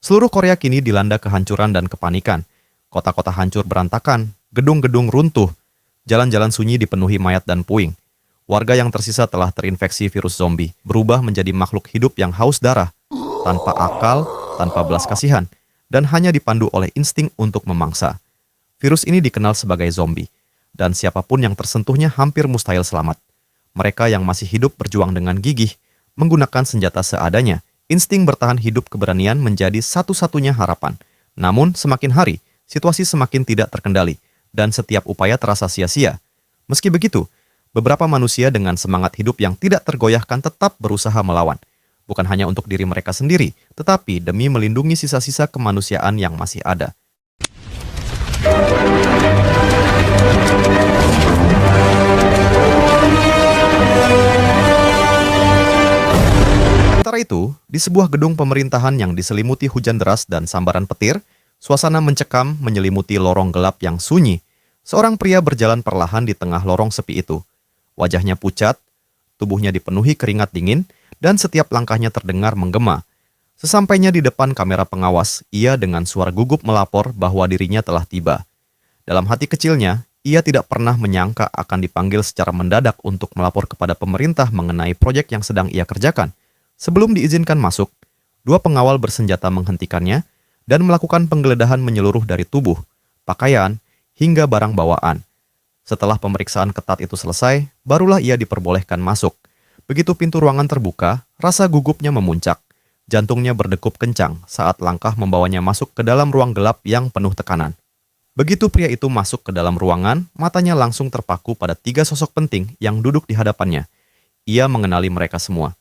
Seluruh Korea kini dilanda kehancuran dan kepanikan. Kota-kota hancur berantakan, gedung-gedung runtuh, jalan-jalan sunyi dipenuhi mayat dan puing. Warga yang tersisa telah terinfeksi virus zombie, berubah menjadi makhluk hidup yang haus darah, tanpa akal, tanpa belas kasihan, dan hanya dipandu oleh insting untuk memangsa. Virus ini dikenal sebagai zombie, dan siapapun yang tersentuhnya hampir mustahil selamat. Mereka yang masih hidup berjuang dengan gigih, menggunakan senjata seadanya. Insting bertahan hidup keberanian menjadi satu-satunya harapan. Namun, semakin hari, situasi semakin tidak terkendali, dan setiap upaya terasa sia-sia. Meski begitu, beberapa manusia dengan semangat hidup yang tidak tergoyahkan tetap berusaha melawan. Bukan hanya untuk diri mereka sendiri, tetapi demi melindungi sisa-sisa kemanusiaan yang masih ada. Sementara itu, di sebuah gedung pemerintahan yang diselimuti hujan deras dan sambaran petir, suasana mencekam menyelimuti lorong gelap yang sunyi. Seorang pria berjalan perlahan di tengah lorong sepi itu. Wajahnya pucat, tubuhnya dipenuhi keringat dingin, dan setiap langkahnya terdengar menggema. Sesampainya di depan kamera pengawas, ia dengan suara gugup melapor bahwa dirinya telah tiba. Dalam hati kecilnya, ia tidak pernah menyangka akan dipanggil secara mendadak untuk melapor kepada pemerintah mengenai proyek yang sedang ia kerjakan. Sebelum diizinkan masuk, dua pengawal bersenjata menghentikannya dan melakukan penggeledahan menyeluruh dari tubuh, pakaian, hingga barang bawaan. Setelah pemeriksaan ketat itu selesai, barulah ia diperbolehkan masuk. Begitu pintu ruangan terbuka, rasa gugupnya memuncak. Jantungnya berdegup kencang saat langkah membawanya masuk ke dalam ruang gelap yang penuh tekanan. Begitu pria itu masuk ke dalam ruangan, matanya langsung terpaku pada tiga sosok penting yang duduk di hadapannya. Ia mengenali mereka semua.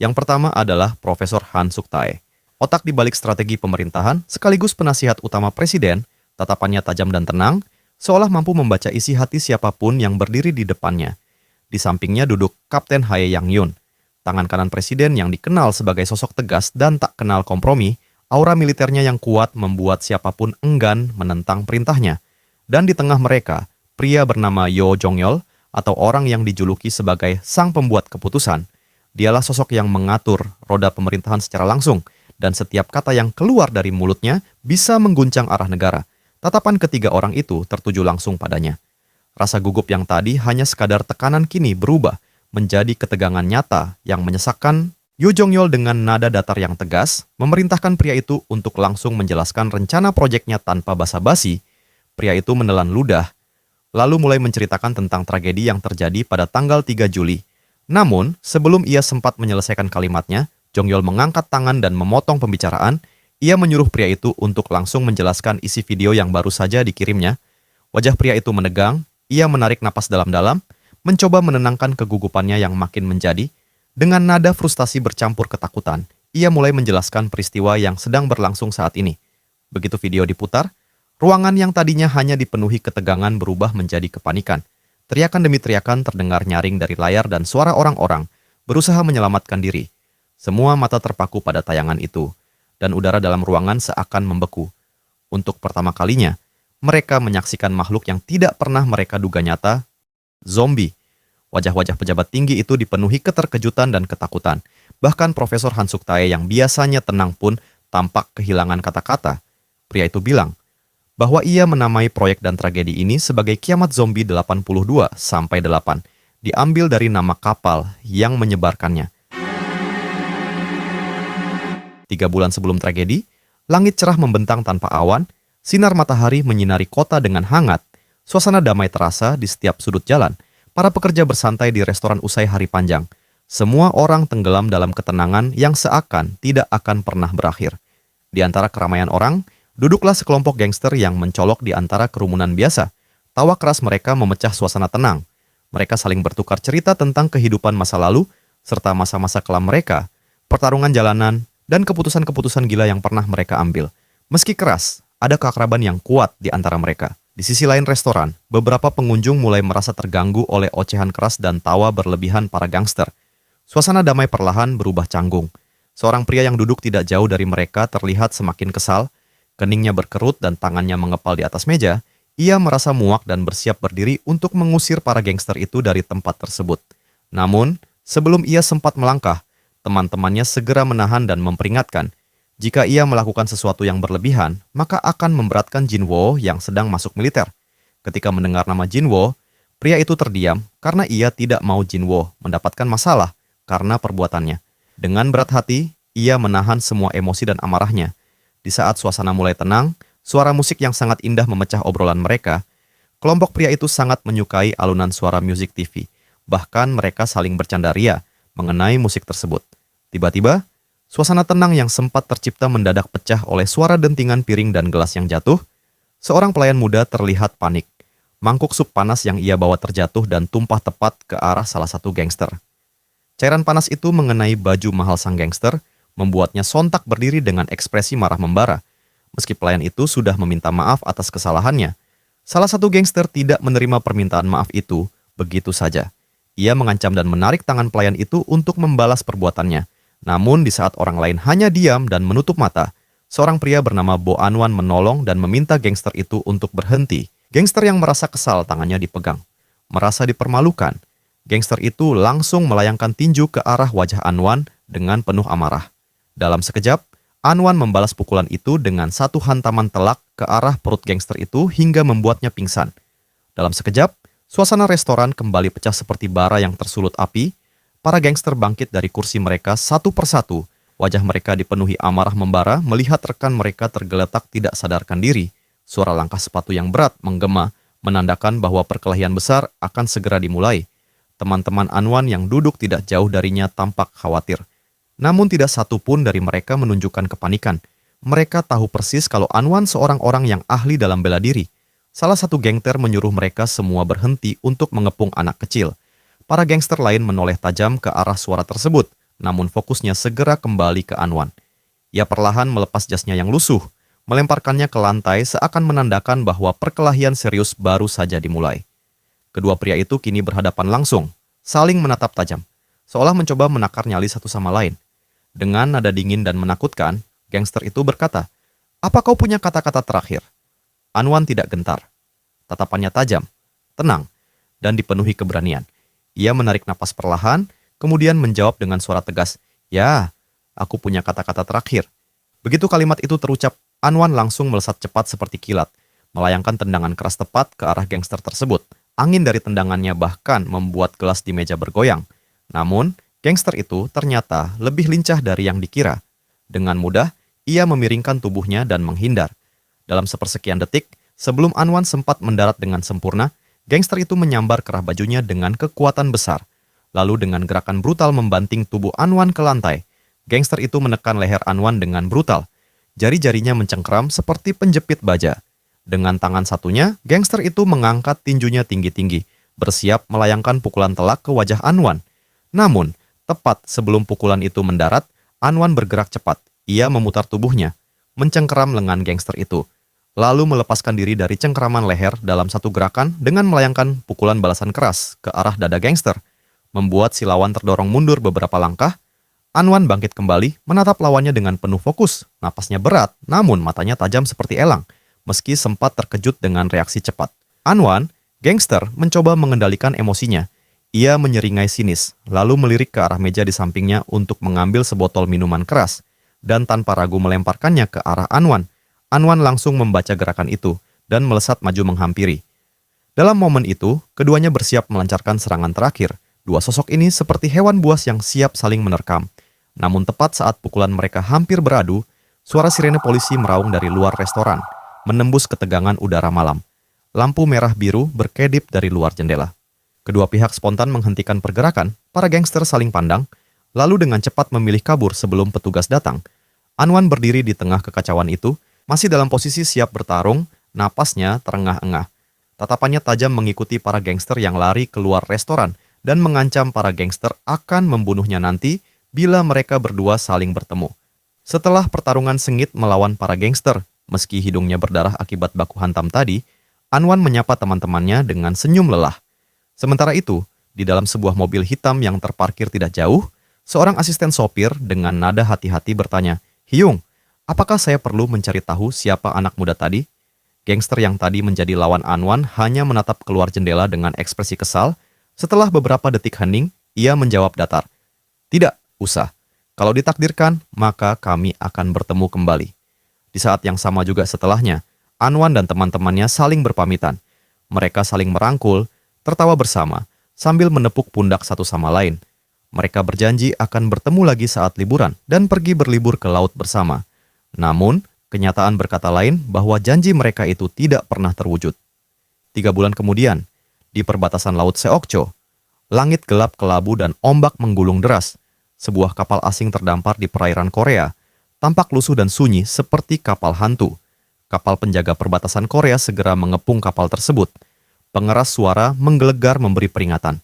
Yang pertama adalah Profesor Han Suk-tae. Otak di balik strategi pemerintahan sekaligus penasihat utama presiden, tatapannya tajam dan tenang, seolah mampu membaca isi hati siapapun yang berdiri di depannya. Di sampingnya duduk Kapten Hae Yang-yun, tangan kanan presiden yang dikenal sebagai sosok tegas dan tak kenal kompromi. Aura militernya yang kuat membuat siapapun enggan menentang perintahnya. Dan di tengah mereka, pria bernama Yo Jong-yeol atau orang yang dijuluki sebagai sang pembuat keputusan. Dialah sosok yang mengatur roda pemerintahan secara langsung, dan setiap kata yang keluar dari mulutnya bisa mengguncang arah negara. Tatapan ketiga orang itu tertuju langsung padanya. Rasa gugup yang tadi hanya sekadar tekanan kini berubah menjadi ketegangan nyata yang menyesakkan. Yo Jong-yeol dengan nada datar yang tegas memerintahkan pria itu untuk langsung menjelaskan rencana proyeknya tanpa basa-basi. Pria itu menelan ludah, lalu mulai menceritakan tentang tragedi yang terjadi pada tanggal 3 Juli. Namun, sebelum ia sempat menyelesaikan kalimatnya, Jong-yeol mengangkat tangan dan memotong pembicaraan. Ia menyuruh pria itu untuk langsung menjelaskan isi video yang baru saja dikirimnya. Wajah pria itu menegang, ia menarik napas dalam-dalam, mencoba menenangkan kegugupannya yang makin menjadi. Dengan nada frustasi bercampur ketakutan, ia mulai menjelaskan peristiwa yang sedang berlangsung saat ini. Begitu video diputar, ruangan yang tadinya hanya dipenuhi ketegangan berubah menjadi kepanikan. Teriakan demi teriakan terdengar nyaring dari layar dan suara orang-orang berusaha menyelamatkan diri. Semua mata terpaku pada tayangan itu, dan udara dalam ruangan seakan membeku. Untuk pertama kalinya, mereka menyaksikan makhluk yang tidak pernah mereka duga nyata, zombie. Wajah-wajah pejabat tinggi itu dipenuhi keterkejutan dan ketakutan. Bahkan Profesor Han Suk-tae yang biasanya tenang pun tampak kehilangan kata-kata. Pria itu bilang bahwa ia menamai proyek dan tragedi ini sebagai Kiamat Zombie 82-8, diambil dari nama kapal yang menyebarkannya. 3 bulan sebelum tragedi, langit cerah membentang tanpa awan, sinar matahari menyinari kota dengan hangat, suasana damai terasa di setiap sudut jalan. Para pekerja bersantai di restoran usai hari panjang. Semua orang tenggelam dalam ketenangan yang seakan tidak akan pernah berakhir. Di antara keramaian orang, duduklah sekelompok gangster yang mencolok di antara kerumunan biasa. Tawa keras mereka memecah suasana tenang. Mereka saling bertukar cerita tentang kehidupan masa lalu, serta masa-masa kelam mereka, pertarungan jalanan, dan keputusan-keputusan gila yang pernah mereka ambil. Meski keras, ada keakraban yang kuat di antara mereka. Di sisi lain restoran, beberapa pengunjung mulai merasa terganggu oleh ocehan keras dan tawa berlebihan para gangster. Suasana damai perlahan berubah canggung. Seorang pria yang duduk tidak jauh dari mereka terlihat semakin kesal, keningnya berkerut dan tangannya mengepal di atas meja. Ia merasa muak dan bersiap berdiri untuk mengusir para gangster itu dari tempat tersebut. Namun, sebelum ia sempat melangkah, teman-temannya segera menahan dan memperingatkan. Jika ia melakukan sesuatu yang berlebihan, maka akan memberatkan Jinwo yang sedang masuk militer. Ketika mendengar nama Jinwo, pria itu terdiam karena ia tidak mau Jinwo mendapatkan masalah karena perbuatannya. Dengan berat hati, ia menahan semua emosi dan amarahnya. Di saat suasana mulai tenang, suara musik yang sangat indah memecah obrolan mereka. Kelompok pria itu sangat menyukai alunan suara musik TV. Bahkan mereka saling bercanda ria mengenai musik tersebut. Tiba-tiba, suasana tenang yang sempat tercipta mendadak pecah oleh suara dentingan piring dan gelas yang jatuh. Seorang pelayan muda terlihat panik. Mangkuk sup panas yang ia bawa terjatuh dan tumpah tepat ke arah salah satu gangster. Cairan panas itu mengenai baju mahal sang gangster, membuatnya sontak berdiri dengan ekspresi marah membara. Meski pelayan itu sudah meminta maaf atas kesalahannya, salah satu gangster tidak menerima permintaan maaf itu begitu saja. Ia mengancam dan menarik tangan pelayan itu untuk membalas perbuatannya. Namun di saat orang lain hanya diam dan menutup mata, seorang pria bernama Bo Anwan menolong dan meminta gangster itu untuk berhenti. Gangster yang merasa kesal tangannya dipegang. Merasa dipermalukan, gangster itu langsung melayangkan tinju ke arah wajah Anwan dengan penuh amarah. Dalam sekejap, Anwan membalas pukulan itu dengan satu hantaman telak ke arah perut gangster itu hingga membuatnya pingsan. Dalam sekejap, suasana restoran kembali pecah seperti bara yang tersulut api. Para gangster bangkit dari kursi mereka satu persatu. Wajah mereka dipenuhi amarah membara melihat rekan mereka tergeletak tidak sadarkan diri. Suara langkah sepatu yang berat menggema, menandakan bahwa perkelahian besar akan segera dimulai. Teman-teman Anwan yang duduk tidak jauh darinya tampak khawatir. Namun tidak satu pun dari mereka menunjukkan kepanikan. Mereka tahu persis kalau Anwan seorang orang yang ahli dalam bela diri. Salah satu gangster menyuruh mereka semua berhenti untuk mengepung anak kecil. Para gangster lain menoleh tajam ke arah suara tersebut, namun fokusnya segera kembali ke Anwan. Ia perlahan melepas jasnya yang lusuh, melemparkannya ke lantai seakan menandakan bahwa perkelahian serius baru saja dimulai. Kedua pria itu kini berhadapan langsung, saling menatap tajam, seolah mencoba menakar nyali satu sama lain. Dengan nada dingin dan menakutkan, gangster itu berkata, "Apa kau punya kata-kata terakhir?" Anwan tidak gentar. Tatapannya tajam, tenang, dan dipenuhi keberanian. Ia menarik napas perlahan, kemudian menjawab dengan suara tegas, "Ya, aku punya kata-kata terakhir." Begitu kalimat itu terucap, Anwan langsung melesat cepat seperti kilat, melayangkan tendangan keras tepat ke arah gangster tersebut. Angin dari tendangannya bahkan membuat gelas di meja bergoyang. Namun, gangster itu ternyata lebih lincah dari yang dikira. Dengan mudah, ia memiringkan tubuhnya dan menghindar. Dalam sepersekian detik, sebelum Anwan sempat mendarat dengan sempurna, gangster itu menyambar kerah bajunya dengan kekuatan besar. Lalu dengan gerakan brutal membanting tubuh Anwan ke lantai, gangster itu menekan leher Anwan dengan brutal. Jari-jarinya mencengkeram seperti penjepit baja. Dengan tangan satunya, gangster itu mengangkat tinjunya tinggi-tinggi, bersiap melayangkan pukulan telak ke wajah Anwan. Namun, tepat sebelum pukulan itu mendarat, Anwan bergerak cepat. Ia memutar tubuhnya, mencengkeram lengan gangster itu, lalu melepaskan diri dari cengkeraman leher dalam satu gerakan dengan melayangkan pukulan balasan keras ke arah dada gangster, membuat si lawan terdorong mundur beberapa langkah. Anwan bangkit kembali, menatap lawannya dengan penuh fokus. Napasnya berat, namun matanya tajam seperti elang, meski sempat terkejut dengan reaksi cepat. Anwan, gangster, mencoba mengendalikan emosinya. Ia menyeringai sinis, lalu melirik ke arah meja di sampingnya untuk mengambil sebotol minuman keras, dan tanpa ragu melemparkannya ke arah Anwan. Anwan langsung membaca gerakan itu, dan melesat maju menghampiri. Dalam momen itu, keduanya bersiap melancarkan serangan terakhir. Dua sosok ini seperti hewan buas yang siap saling menerkam. Namun tepat saat pukulan mereka hampir beradu, suara sirene polisi meraung dari luar restoran, menembus ketegangan udara malam. Lampu merah biru berkedip dari luar jendela. Kedua pihak spontan menghentikan pergerakan, para gangster saling pandang, lalu dengan cepat memilih kabur sebelum petugas datang. Anwan berdiri di tengah kekacauan itu, masih dalam posisi siap bertarung, napasnya terengah-engah. Tatapannya tajam mengikuti para gangster yang lari keluar restoran dan mengancam para gangster akan membunuhnya nanti bila mereka berdua saling bertemu. Setelah pertarungan sengit melawan para gangster, meski hidungnya berdarah akibat baku hantam tadi, Anwan menyapa teman-temannya dengan senyum lelah. Sementara itu, di dalam sebuah mobil hitam yang terparkir tidak jauh, seorang asisten sopir dengan nada hati-hati bertanya, "Hyung, apakah saya perlu mencari tahu siapa anak muda tadi?" Gangster yang tadi menjadi lawan Anwan hanya menatap keluar jendela dengan ekspresi kesal. Setelah beberapa detik hening, ia menjawab datar, "Tidak usah. Kalau ditakdirkan, maka kami akan bertemu kembali. Di saat yang sama juga setelahnya, Anwan dan teman-temannya saling berpamitan. Mereka saling merangkul, tertawa bersama, sambil menepuk pundak satu sama lain. Mereka berjanji akan bertemu lagi saat liburan dan pergi berlibur ke laut bersama. Namun, kenyataan berkata lain bahwa janji mereka itu tidak pernah terwujud. 3 bulan kemudian, di perbatasan Laut Seokcho, langit gelap kelabu dan ombak menggulung deras. Sebuah kapal asing terdampar di perairan Korea, tampak lusuh dan sunyi seperti kapal hantu. Kapal penjaga perbatasan Korea segera mengepung kapal tersebut. Pengeras suara menggelegar memberi peringatan.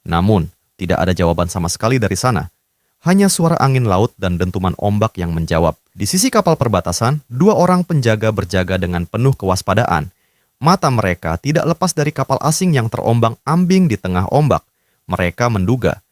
Namun, tidak ada jawaban sama sekali dari sana. Hanya suara angin laut dan dentuman ombak yang menjawab. Di sisi kapal perbatasan, 2 orang penjaga berjaga dengan penuh kewaspadaan. Mata mereka tidak lepas dari kapal asing yang terombang-ambing di tengah ombak. Mereka menduga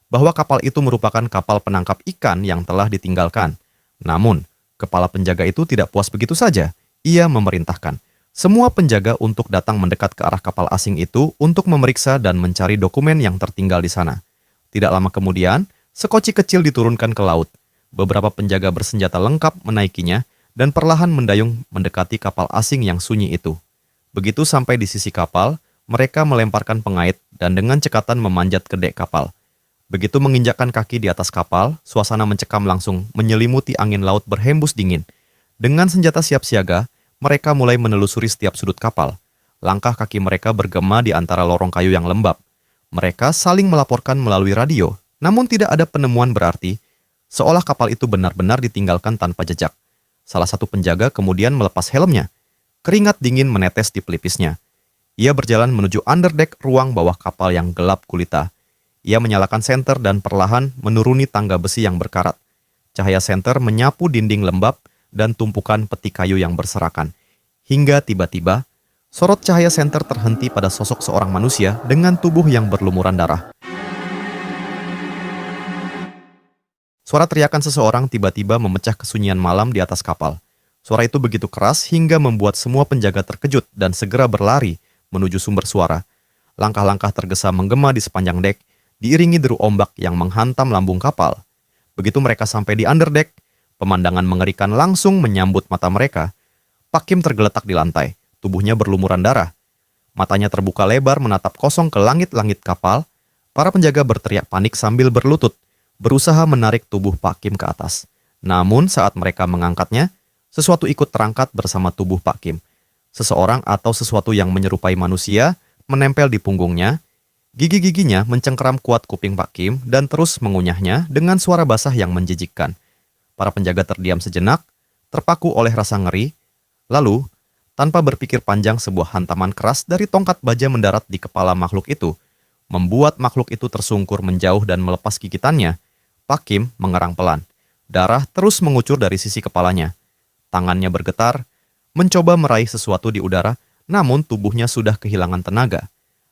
bahwa kapal itu merupakan kapal penangkap ikan yang telah ditinggalkan. Namun, kepala penjaga itu tidak puas begitu saja. Ia memerintahkan semua penjaga untuk datang mendekat ke arah kapal asing itu untuk memeriksa dan mencari dokumen yang tertinggal di sana. Tidak lama kemudian, sekoci kecil diturunkan ke laut. Beberapa penjaga bersenjata lengkap menaikinya dan perlahan mendayung mendekati kapal asing yang sunyi itu. Begitu sampai di sisi kapal, mereka melemparkan pengait dan dengan cekatan memanjat ke dek kapal. Begitu menginjakkan kaki di atas kapal, suasana mencekam langsung menyelimuti angin laut berhembus dingin. Dengan senjata siap siaga, mereka mulai menelusuri setiap sudut kapal. Langkah kaki mereka bergema di antara lorong kayu yang lembab. Mereka saling melaporkan melalui radio, namun tidak ada penemuan berarti, seolah kapal itu benar-benar ditinggalkan tanpa jejak. Salah satu penjaga kemudian melepas helmnya. Keringat dingin menetes di pelipisnya. Ia berjalan menuju underdeck ruang bawah kapal yang gelap gulita. Ia menyalakan senter dan perlahan menuruni tangga besi yang berkarat. Cahaya senter menyapu dinding lembab dan tumpukan peti kayu yang berserakan. Hingga tiba-tiba, sorot cahaya senter terhenti pada sosok seorang manusia dengan tubuh yang berlumuran darah. Suara teriakan seseorang tiba-tiba memecah kesunyian malam di atas kapal. Suara itu begitu keras hingga membuat semua penjaga terkejut dan segera berlari menuju sumber suara. Langkah-langkah tergesa menggema di sepanjang dek, diiringi deru ombak yang menghantam lambung kapal. Begitu mereka sampai di underdeck, pemandangan mengerikan langsung menyambut mata mereka. Pak Kim tergeletak di lantai, tubuhnya berlumuran darah. Matanya terbuka lebar menatap kosong ke langit-langit kapal. Para penjaga berteriak panik sambil berlutut, berusaha menarik tubuh Pak Kim ke atas. Namun saat mereka mengangkatnya, sesuatu ikut terangkat bersama tubuh Pak Kim. Seseorang atau sesuatu yang menyerupai manusia menempel di punggungnya. Gigi-giginya mencengkeram kuat kuping Pak Kim dan terus mengunyahnya dengan suara basah yang menjijikkan. Para penjaga terdiam sejenak, terpaku oleh rasa ngeri. Lalu, tanpa berpikir panjang, sebuah hantaman keras dari tongkat baja mendarat di kepala makhluk itu, membuat makhluk itu tersungkur menjauh dan melepas gigitannya. Pak Kim mengerang pelan. Darah terus mengucur dari sisi kepalanya. Tangannya bergetar, mencoba meraih sesuatu di udara, namun tubuhnya sudah kehilangan tenaga.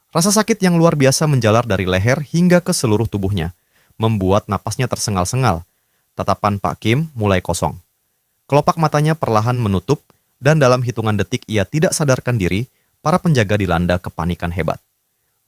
Rasa sakit yang luar biasa menjalar dari leher hingga ke seluruh tubuhnya, membuat napasnya tersengal-sengal. Tatapan Pak Kim mulai kosong. Kelopak matanya perlahan menutup, dan dalam hitungan detik ia tidak sadarkan diri, para penjaga dilanda kepanikan hebat.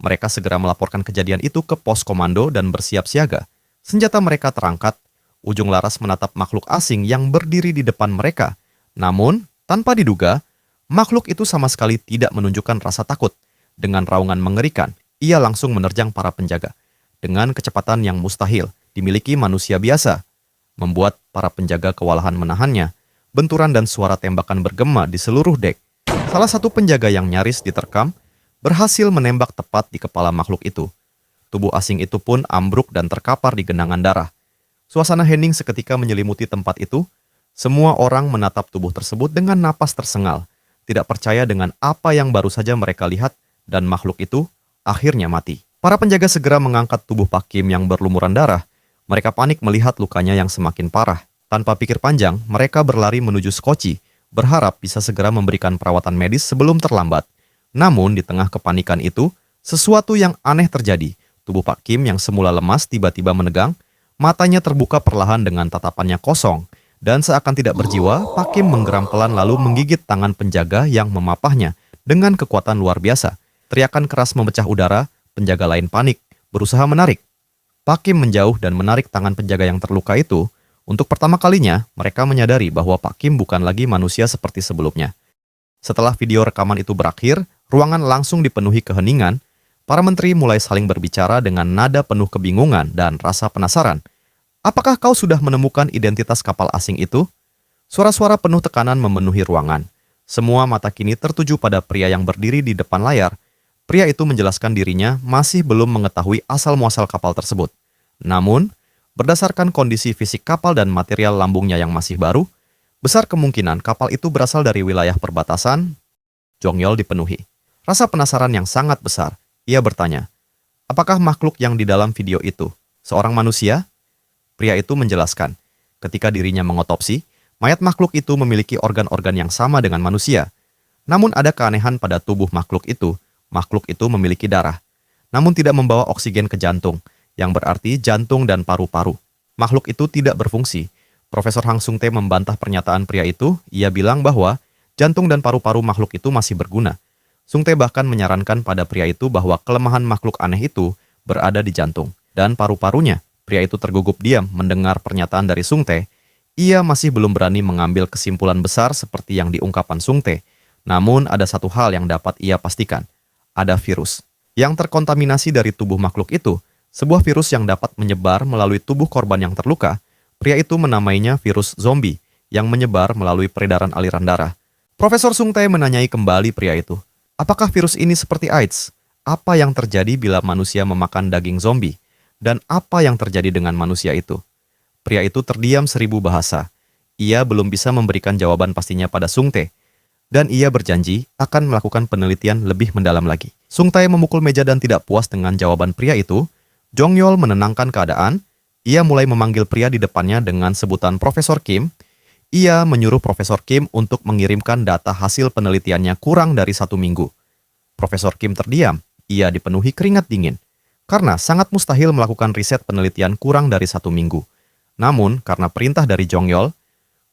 Mereka segera melaporkan kejadian itu ke pos komando dan bersiap siaga. Senjata mereka terangkat, ujung laras menatap makhluk asing yang berdiri di depan mereka. Namun, tanpa diduga, makhluk itu sama sekali tidak menunjukkan rasa takut. Dengan raungan mengerikan, ia langsung menerjang para penjaga. Dengan kecepatan yang mustahil dimiliki manusia biasa, membuat para penjaga kewalahan menahannya. Benturan dan suara tembakan bergema di seluruh dek. Salah satu penjaga yang nyaris diterkam berhasil menembak tepat di kepala makhluk itu. Tubuh asing itu pun ambruk dan terkapar di genangan darah. Suasana hening seketika menyelimuti tempat itu. Semua orang menatap tubuh tersebut dengan napas tersengal, tidak percaya dengan apa yang baru saja mereka lihat, dan makhluk itu akhirnya mati. Para penjaga segera mengangkat tubuh Pak Kim yang berlumuran darah. Mereka panik melihat lukanya yang semakin parah. Tanpa pikir panjang, mereka berlari menuju sekoci, berharap bisa segera memberikan perawatan medis sebelum terlambat. Namun di tengah kepanikan itu, sesuatu yang aneh terjadi. Tubuh Pak Kim yang semula lemas tiba-tiba menegang, matanya terbuka perlahan dengan tatapannya kosong, dan seakan tidak berjiwa, Pak Kim menggeram pelan lalu menggigit tangan penjaga yang memapahnya dengan kekuatan luar biasa. Teriakan keras memecah udara, penjaga lain panik, berusaha menarik. Pak Kim menjauh dan menarik tangan penjaga yang terluka itu. Untuk pertama kalinya, mereka menyadari bahwa Pak Kim bukan lagi manusia seperti sebelumnya. Setelah video rekaman itu berakhir, ruangan langsung dipenuhi keheningan. Para menteri mulai saling berbicara dengan nada penuh kebingungan dan rasa penasaran. Apakah kau sudah menemukan identitas kapal asing itu? Suara-suara penuh tekanan memenuhi ruangan. Semua mata kini tertuju pada pria yang berdiri di depan layar. Pria itu menjelaskan dirinya masih belum mengetahui asal-muasal kapal tersebut. Namun, berdasarkan kondisi fisik kapal dan material lambungnya yang masih baru, besar kemungkinan kapal itu berasal dari wilayah perbatasan. Jongyol dipenuhi rasa penasaran yang sangat besar. Ia bertanya, apakah makhluk yang di dalam video itu seorang manusia? Pria itu menjelaskan, ketika dirinya mengotopsi, mayat makhluk itu memiliki organ-organ yang sama dengan manusia. Namun ada keanehan pada tubuh makhluk itu. Makhluk itu memiliki darah, namun tidak membawa oksigen ke jantung, yang berarti jantung dan paru-paru. Makhluk itu tidak berfungsi. Profesor Hang Sung-tae membantah pernyataan pria itu. Ia bilang bahwa jantung dan paru-paru makhluk itu masih berguna. Sung-tae bahkan menyarankan pada pria itu bahwa kelemahan makhluk aneh itu berada di jantung dan paru-parunya. Pria itu tergugup diam mendengar pernyataan dari Sung-tae. Ia masih belum berani mengambil kesimpulan besar seperti yang diungkapkan Sung-tae. Namun ada satu hal yang dapat ia pastikan. Ada virus yang terkontaminasi dari tubuh makhluk itu, sebuah virus yang dapat menyebar melalui tubuh korban yang terluka. Pria itu menamainya virus zombie yang menyebar melalui peredaran aliran darah. Profesor Sung-tae menanyai kembali pria itu, apakah virus ini seperti AIDS? Apa yang terjadi bila manusia memakan daging zombie? Dan apa yang terjadi dengan manusia itu? Pria itu terdiam 1000 bahasa. Ia belum bisa memberikan jawaban pastinya pada Sung-tae. Dan ia berjanji akan melakukan penelitian lebih mendalam lagi. Sung-tae memukul meja dan tidak puas dengan jawaban pria itu. Jongyol menenangkan keadaan. Ia mulai memanggil pria di depannya dengan sebutan Profesor Kim. Ia menyuruh Profesor Kim untuk mengirimkan data hasil penelitiannya kurang dari 1 minggu. Profesor Kim terdiam. Ia dipenuhi keringat dingin. Karena sangat mustahil melakukan riset penelitian kurang dari 1 minggu. Namun, karena perintah dari Jongyol,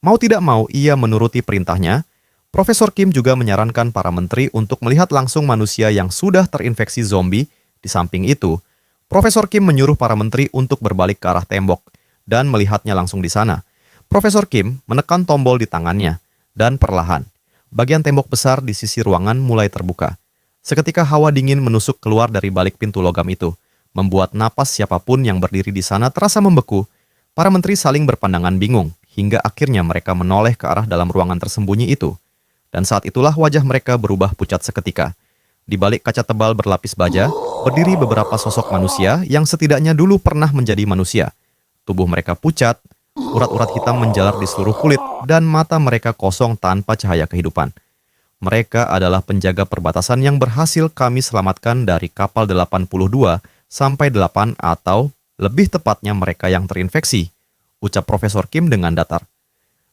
mau tidak mau ia menuruti perintahnya. Profesor Kim juga menyarankan para menteri untuk melihat langsung manusia yang sudah terinfeksi zombie. Di samping itu, Profesor Kim menyuruh para menteri untuk berbalik ke arah tembok dan melihatnya langsung di sana. Profesor Kim menekan tombol di tangannya, dan perlahan, bagian tembok besar di sisi ruangan mulai terbuka. Seketika hawa dingin menusuk keluar dari balik pintu logam itu, membuat napas siapapun yang berdiri di sana terasa membeku. Para menteri saling berpandangan bingung, hingga akhirnya mereka menoleh ke arah dalam ruangan tersembunyi itu. Dan saat itulah wajah mereka berubah pucat seketika. Di balik kaca tebal berlapis baja, berdiri beberapa sosok manusia yang setidaknya dulu pernah menjadi manusia. Tubuh mereka pucat, urat-urat hitam menjalar di seluruh kulit, dan mata mereka kosong tanpa cahaya kehidupan. Mereka adalah penjaga perbatasan yang berhasil kami selamatkan dari kapal 82 sampai 8 atau lebih tepatnya mereka yang terinfeksi, ucap Profesor Kim dengan datar.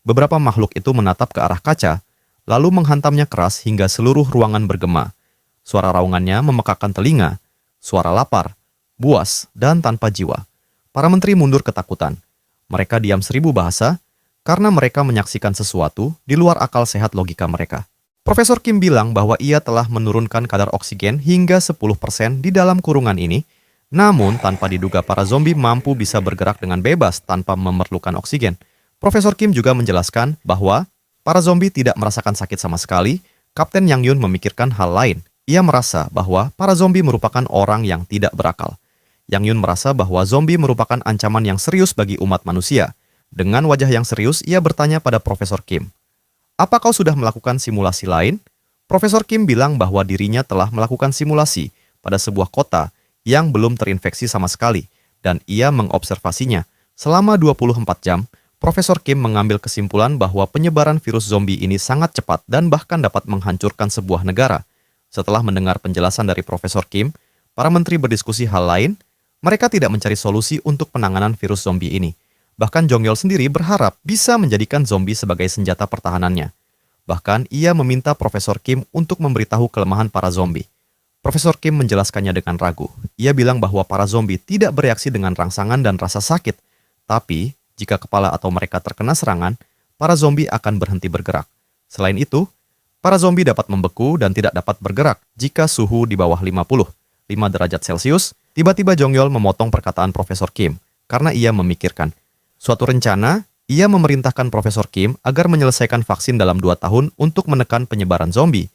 Beberapa makhluk itu menatap ke arah kaca, lalu menghantamnya keras hingga seluruh ruangan bergema. Suara raungannya memekakkan telinga, suara lapar, buas, dan tanpa jiwa. Para menteri mundur ketakutan. Mereka diam 1000 bahasa karena mereka menyaksikan sesuatu di luar akal sehat logika mereka. Profesor Kim bilang bahwa ia telah menurunkan kadar oksigen hingga 10% di dalam kurungan ini, namun tanpa diduga para zombie mampu bisa bergerak dengan bebas tanpa memerlukan oksigen. Profesor Kim juga menjelaskan bahwa para zombie tidak merasakan sakit sama sekali. Kapten Yang Yun memikirkan hal lain. Ia merasa bahwa para zombie merupakan orang yang tidak berakal. Yang Yun merasa bahwa zombie merupakan ancaman yang serius bagi umat manusia. Dengan wajah yang serius, ia bertanya pada Profesor Kim, apa kau sudah melakukan simulasi lain? Profesor Kim bilang bahwa dirinya telah melakukan simulasi pada sebuah kota yang belum terinfeksi sama sekali, dan ia mengobservasinya. Selama 24 jam, Profesor Kim mengambil kesimpulan bahwa penyebaran virus zombie ini sangat cepat dan bahkan dapat menghancurkan sebuah negara. Setelah mendengar penjelasan dari Profesor Kim, para menteri berdiskusi hal lain. Mereka tidak mencari solusi untuk penanganan virus zombie ini. Bahkan Jongyol sendiri berharap bisa menjadikan zombie sebagai senjata pertahanannya. Bahkan ia meminta Profesor Kim untuk memberitahu kelemahan para zombie. Profesor Kim menjelaskannya dengan ragu. Ia bilang bahwa para zombie tidak bereaksi dengan rangsangan dan rasa sakit. Tapi, jika kepala atau mereka terkena serangan, para zombie akan berhenti bergerak. Selain itu, para zombie dapat membeku dan tidak dapat bergerak jika suhu di bawah 5 derajat Celcius, Tiba-tiba Jongyol memotong perkataan Profesor Kim karena ia memikirkan suatu rencana. Ia memerintahkan Profesor Kim agar menyelesaikan vaksin dalam 2 tahun untuk menekan penyebaran zombie.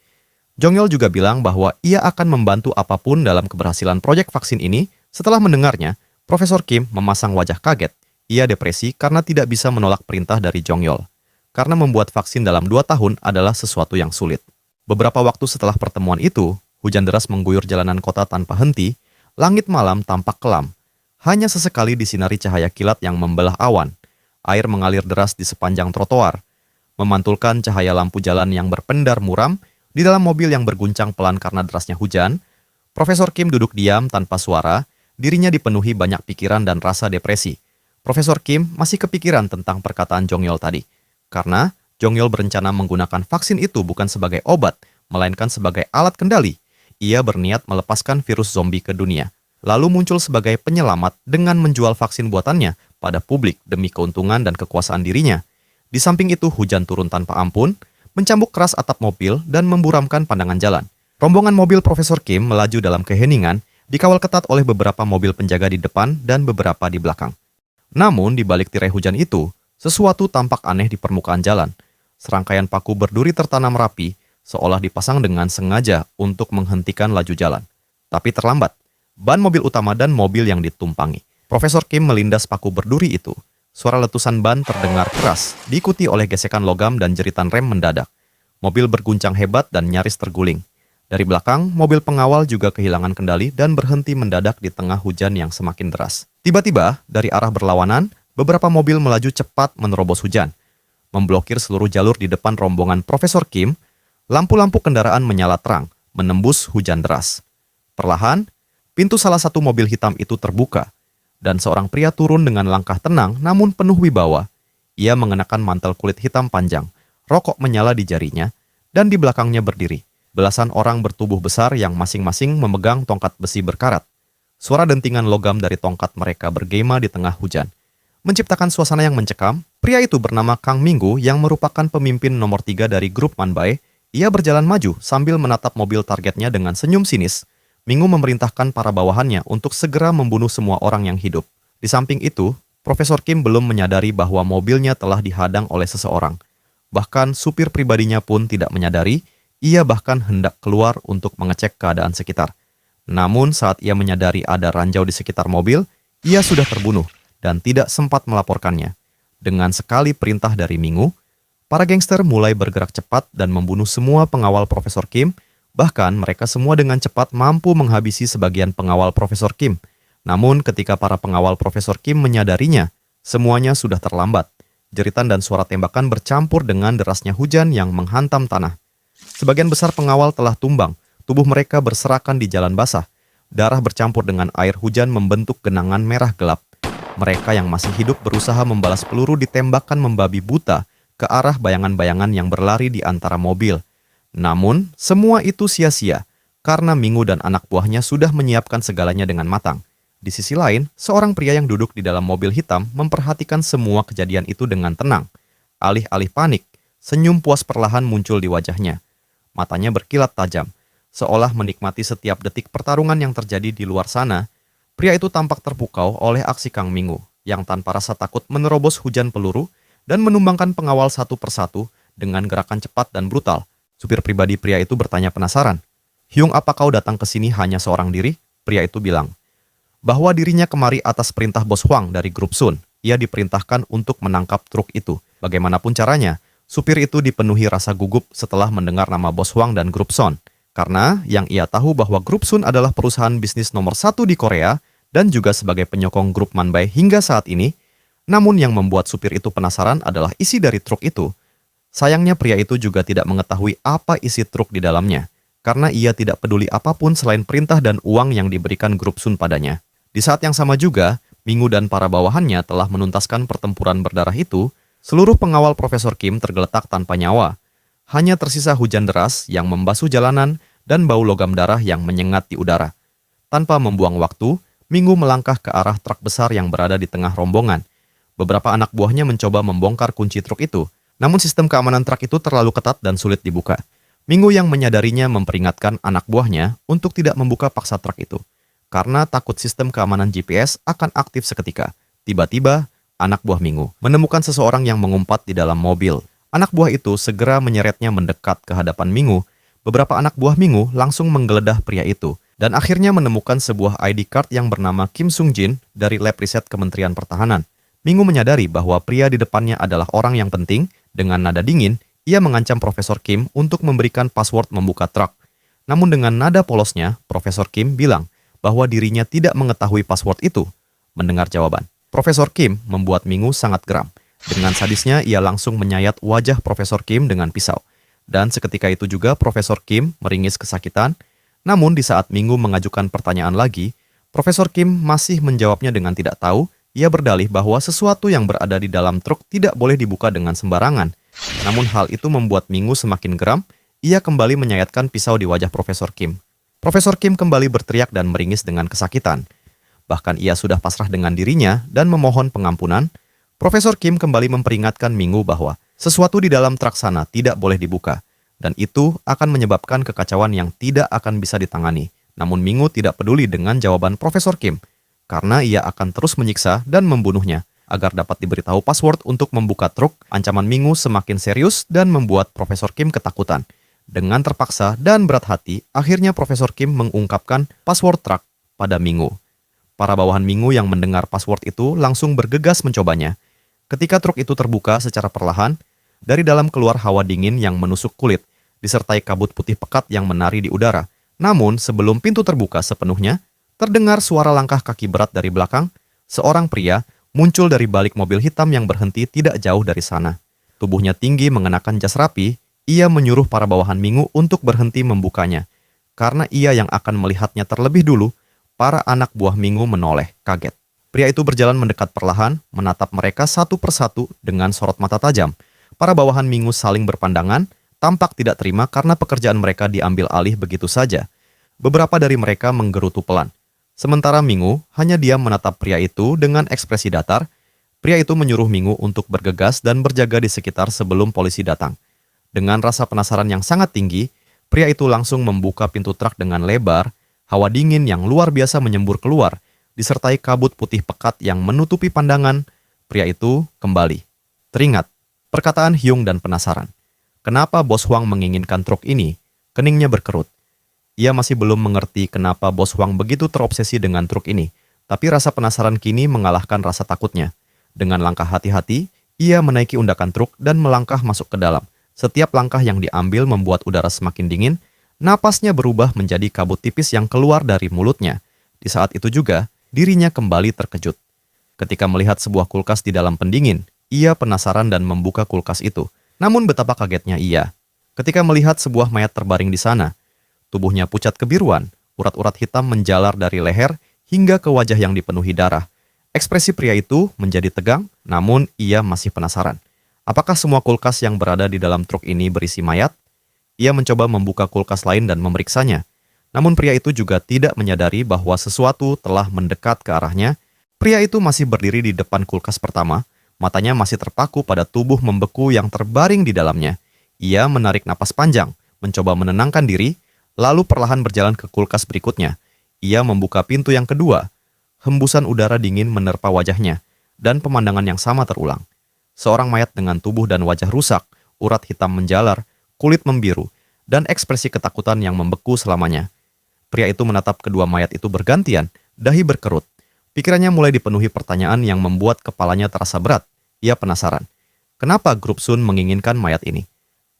Jongyol juga bilang bahwa ia akan membantu apapun dalam keberhasilan proyek vaksin ini. Setelah mendengarnya, Profesor Kim memasang wajah kaget. Ia depresi karena tidak bisa menolak perintah dari Jongyol. Karena membuat vaksin dalam 2 tahun adalah sesuatu yang sulit. Beberapa waktu setelah pertemuan itu, hujan deras mengguyur jalanan kota tanpa henti. Langit malam tampak kelam. Hanya sesekali disinari cahaya kilat yang membelah awan. Air mengalir deras di sepanjang trotoar, memantulkan cahaya lampu jalan yang berpendar muram. Di dalam mobil yang berguncang pelan karena derasnya hujan, Profesor Kim duduk diam tanpa suara, dirinya dipenuhi banyak pikiran dan rasa depresi. Profesor Kim masih kepikiran tentang perkataan Jongyol tadi, karena Jongyol berencana menggunakan vaksin itu bukan sebagai obat, melainkan sebagai alat kendali. Ia berniat melepaskan virus zombie ke dunia, lalu muncul sebagai penyelamat dengan menjual vaksin buatannya pada publik demi keuntungan dan kekuasaan dirinya. Di samping itu, hujan turun tanpa ampun, mencambuk keras atap mobil dan memburamkan pandangan jalan. Rombongan mobil Profesor Kim melaju dalam keheningan, dikawal ketat oleh beberapa mobil penjaga di depan dan beberapa di belakang. Namun, di balik tirai hujan itu, sesuatu tampak aneh di permukaan jalan. Serangkaian paku berduri tertanam rapi, seolah dipasang dengan sengaja untuk menghentikan laju jalan. Tapi terlambat. Ban mobil utama dan mobil yang ditumpangi. Profesor Kim melindas paku berduri itu. Suara letusan ban terdengar keras, diikuti oleh gesekan logam dan jeritan rem mendadak. Mobil berguncang hebat dan nyaris terguling. Dari belakang, mobil pengawal juga kehilangan kendali dan berhenti mendadak di tengah hujan yang semakin deras. Tiba-tiba, dari arah berlawanan, beberapa mobil melaju cepat menerobos hujan. Memblokir seluruh jalur di depan rombongan Profesor Kim, lampu-lampu kendaraan menyala terang, menembus hujan deras. Perlahan, pintu salah satu mobil hitam itu terbuka, dan seorang pria turun dengan langkah tenang namun penuh wibawa. Ia mengenakan mantel kulit hitam panjang, rokok menyala di jarinya, dan di belakangnya berdiri belasan orang bertubuh besar yang masing-masing memegang tongkat besi berkarat. Suara dentingan logam dari tongkat mereka bergema di tengah hujan. Menciptakan suasana yang mencekam, pria itu bernama Kang Minggu yang merupakan pemimpin nomor 3 dari grup Manbai. Ia berjalan maju sambil menatap mobil targetnya dengan senyum sinis. Minggu memerintahkan para bawahannya untuk segera membunuh semua orang yang hidup. Di samping itu, Profesor Kim belum menyadari bahwa mobilnya telah dihadang oleh seseorang. Bahkan supir pribadinya pun tidak menyadari, ia bahkan hendak keluar untuk mengecek keadaan sekitar. Namun saat ia menyadari ada ranjau di sekitar mobil, ia sudah terbunuh dan tidak sempat melaporkannya. Dengan sekali perintah dari Minggu, para gangster mulai bergerak cepat dan membunuh semua pengawal Profesor Kim. Bahkan mereka semua dengan cepat mampu menghabisi sebagian pengawal Profesor Kim. Namun ketika para pengawal Profesor Kim menyadarinya, semuanya sudah terlambat. Jeritan dan suara tembakan bercampur dengan derasnya hujan yang menghantam tanah. Sebagian besar pengawal telah tumbang, tubuh mereka berserakan di jalan basah. Darah bercampur dengan air hujan membentuk genangan merah gelap. Mereka yang masih hidup berusaha membalas peluru ditembakkan membabi buta ke arah bayangan-bayangan yang berlari di antara mobil. Namun, semua itu sia-sia, karena Minggu dan anak buahnya sudah menyiapkan segalanya dengan matang. Di sisi lain, seorang pria yang duduk di dalam mobil hitam memperhatikan semua kejadian itu dengan tenang. Alih-alih panik, senyum puas perlahan muncul di wajahnya. Matanya berkilat tajam, seolah menikmati setiap detik pertarungan yang terjadi di luar sana. Pria itu tampak terpukau oleh aksi Kang Minggu, yang tanpa rasa takut menerobos hujan peluru dan menumbangkan pengawal satu persatu dengan gerakan cepat dan brutal. Supir pribadi pria itu bertanya penasaran. "Hyung, apa kau datang ke sini hanya seorang diri?" Pria itu bilang bahwa dirinya kemari atas perintah Bos Huang dari grup Sun. Ia diperintahkan untuk menangkap truk itu. Bagaimanapun caranya, supir itu dipenuhi rasa gugup setelah mendengar nama Bos Huang dan grup Sun. Karena yang ia tahu bahwa grup Sun adalah perusahaan bisnis nomor 1 di Korea dan juga sebagai penyokong grup Manbai hingga saat ini. Namun yang membuat supir itu penasaran adalah isi dari truk itu. Sayangnya pria itu juga tidak mengetahui apa isi truk di dalamnya, karena ia tidak peduli apapun selain perintah dan uang yang diberikan grup Sun padanya. Di saat yang sama juga, Minggu dan para bawahannya telah menuntaskan pertempuran berdarah itu. Seluruh pengawal Profesor Kim tergeletak tanpa nyawa. Hanya tersisa hujan deras yang membasuh jalanan dan bau logam darah yang menyengat di udara. Tanpa membuang waktu, Minggu melangkah ke arah truk besar yang berada di tengah rombongan. Beberapa anak buahnya mencoba membongkar kunci truk itu, namun sistem keamanan truk itu terlalu ketat dan sulit dibuka. Minggu yang menyadarinya memperingatkan anak buahnya untuk tidak membuka paksa truk itu. karena takut sistem keamanan GPS akan aktif seketika. Tiba-tiba, anak buah Mingu menemukan seseorang yang mengumpat di dalam mobil. Anak buah itu segera menyeretnya mendekat ke hadapan Mingu. Beberapa anak buah Mingu langsung menggeledah pria itu dan akhirnya menemukan sebuah ID card yang bernama Kim Sung Jin dari lab riset Kementerian Pertahanan. Mingu menyadari bahwa pria di depannya adalah orang yang penting. Dengan nada dingin, ia mengancam Profesor Kim untuk memberikan password membuka truk. Namun dengan nada polosnya, Profesor Kim bilang bahwa dirinya tidak mengetahui password itu. Mendengar jawaban, Profesor Kim membuat Mingu sangat geram. Dengan sadisnya, ia langsung menyayat wajah Profesor Kim dengan pisau. Dan seketika itu juga Profesor Kim meringis kesakitan. Namun di saat Mingu mengajukan pertanyaan lagi, Profesor Kim masih menjawabnya dengan tidak tahu. Ia berdalih bahwa sesuatu yang berada di dalam truk tidak boleh dibuka dengan sembarangan. Namun hal itu membuat Mingu semakin geram. Ia kembali menyayatkan pisau di wajah Profesor Kim. Profesor Kim kembali berteriak dan meringis dengan kesakitan. Bahkan ia sudah pasrah dengan dirinya dan memohon pengampunan. Profesor Kim kembali memperingatkan Mingu bahwa sesuatu di dalam truk sana tidak boleh dibuka. Dan itu akan menyebabkan kekacauan yang tidak akan bisa ditangani. Namun Mingu tidak peduli dengan jawaban Profesor Kim. Karena ia akan terus menyiksa dan membunuhnya. Agar dapat diberitahu password untuk membuka truk, ancaman Mingu semakin serius dan membuat Profesor Kim ketakutan. Dengan terpaksa dan berat hati, akhirnya Profesor Kim mengungkapkan password truk pada Mingu. Para bawahan Mingu yang mendengar password itu langsung bergegas mencobanya. Ketika truk itu terbuka secara perlahan, dari dalam keluar hawa dingin yang menusuk kulit, disertai kabut putih pekat yang menari di udara. Namun, sebelum pintu terbuka sepenuhnya, terdengar suara langkah kaki berat dari belakang. Seorang pria muncul dari balik mobil hitam yang berhenti tidak jauh dari sana. Tubuhnya tinggi mengenakan jas rapi. Ia menyuruh para bawahan Mingu untuk berhenti membukanya. Karena ia yang akan melihatnya terlebih dulu, para anak buah Mingu menoleh, kaget. Pria itu berjalan mendekat perlahan, menatap mereka satu persatu dengan sorot mata tajam. Para bawahan Mingu saling berpandangan, tampak tidak terima karena pekerjaan mereka diambil alih begitu saja. Beberapa dari mereka menggerutu pelan. Sementara Mingu hanya diam menatap pria itu dengan ekspresi datar. Pria itu menyuruh Mingu untuk bergegas dan berjaga di sekitar sebelum polisi datang. Dengan rasa penasaran yang sangat tinggi, pria itu langsung membuka pintu truk dengan lebar. Hawa dingin yang luar biasa menyembur keluar, disertai kabut putih pekat yang menutupi pandangan. Pria itu kembali teringat perkataan Hyung dan penasaran. Kenapa Bos Hwang menginginkan truk ini? Keningnya berkerut. Ia masih belum mengerti kenapa Bos Hwang begitu terobsesi dengan truk ini, tapi rasa penasaran kini mengalahkan rasa takutnya. Dengan langkah hati-hati, ia menaiki undakan truk dan melangkah masuk ke dalam. Setiap langkah yang diambil membuat udara semakin dingin. Napasnya berubah menjadi kabut tipis yang keluar dari mulutnya. Di saat itu juga, dirinya kembali terkejut. Ketika melihat sebuah kulkas di dalam pendingin, ia penasaran dan membuka kulkas itu. Namun betapa kagetnya ia ketika melihat sebuah mayat terbaring di sana. Tubuhnya pucat kebiruan, urat-urat hitam menjalar dari leher hingga ke wajah yang dipenuhi darah. Ekspresi pria itu menjadi tegang, namun ia masih penasaran. Apakah semua kulkas yang berada di dalam truk ini berisi mayat? Ia mencoba membuka kulkas lain dan memeriksanya. Namun pria itu juga tidak menyadari bahwa sesuatu telah mendekat ke arahnya. Pria itu masih berdiri di depan kulkas pertama. Matanya masih terpaku pada tubuh membeku yang terbaring di dalamnya. Ia menarik napas panjang, mencoba menenangkan diri, lalu perlahan berjalan ke kulkas berikutnya. Ia membuka pintu yang kedua. Hembusan udara dingin menerpa wajahnya, dan pemandangan yang sama terulang. Seorang mayat dengan tubuh dan wajah rusak, urat hitam menjalar, kulit membiru, dan ekspresi ketakutan yang membeku selamanya. Pria itu menatap kedua mayat itu bergantian, dahi berkerut. Pikirannya mulai dipenuhi pertanyaan yang membuat kepalanya terasa berat. Ia penasaran. Kenapa grup Sun menginginkan mayat ini?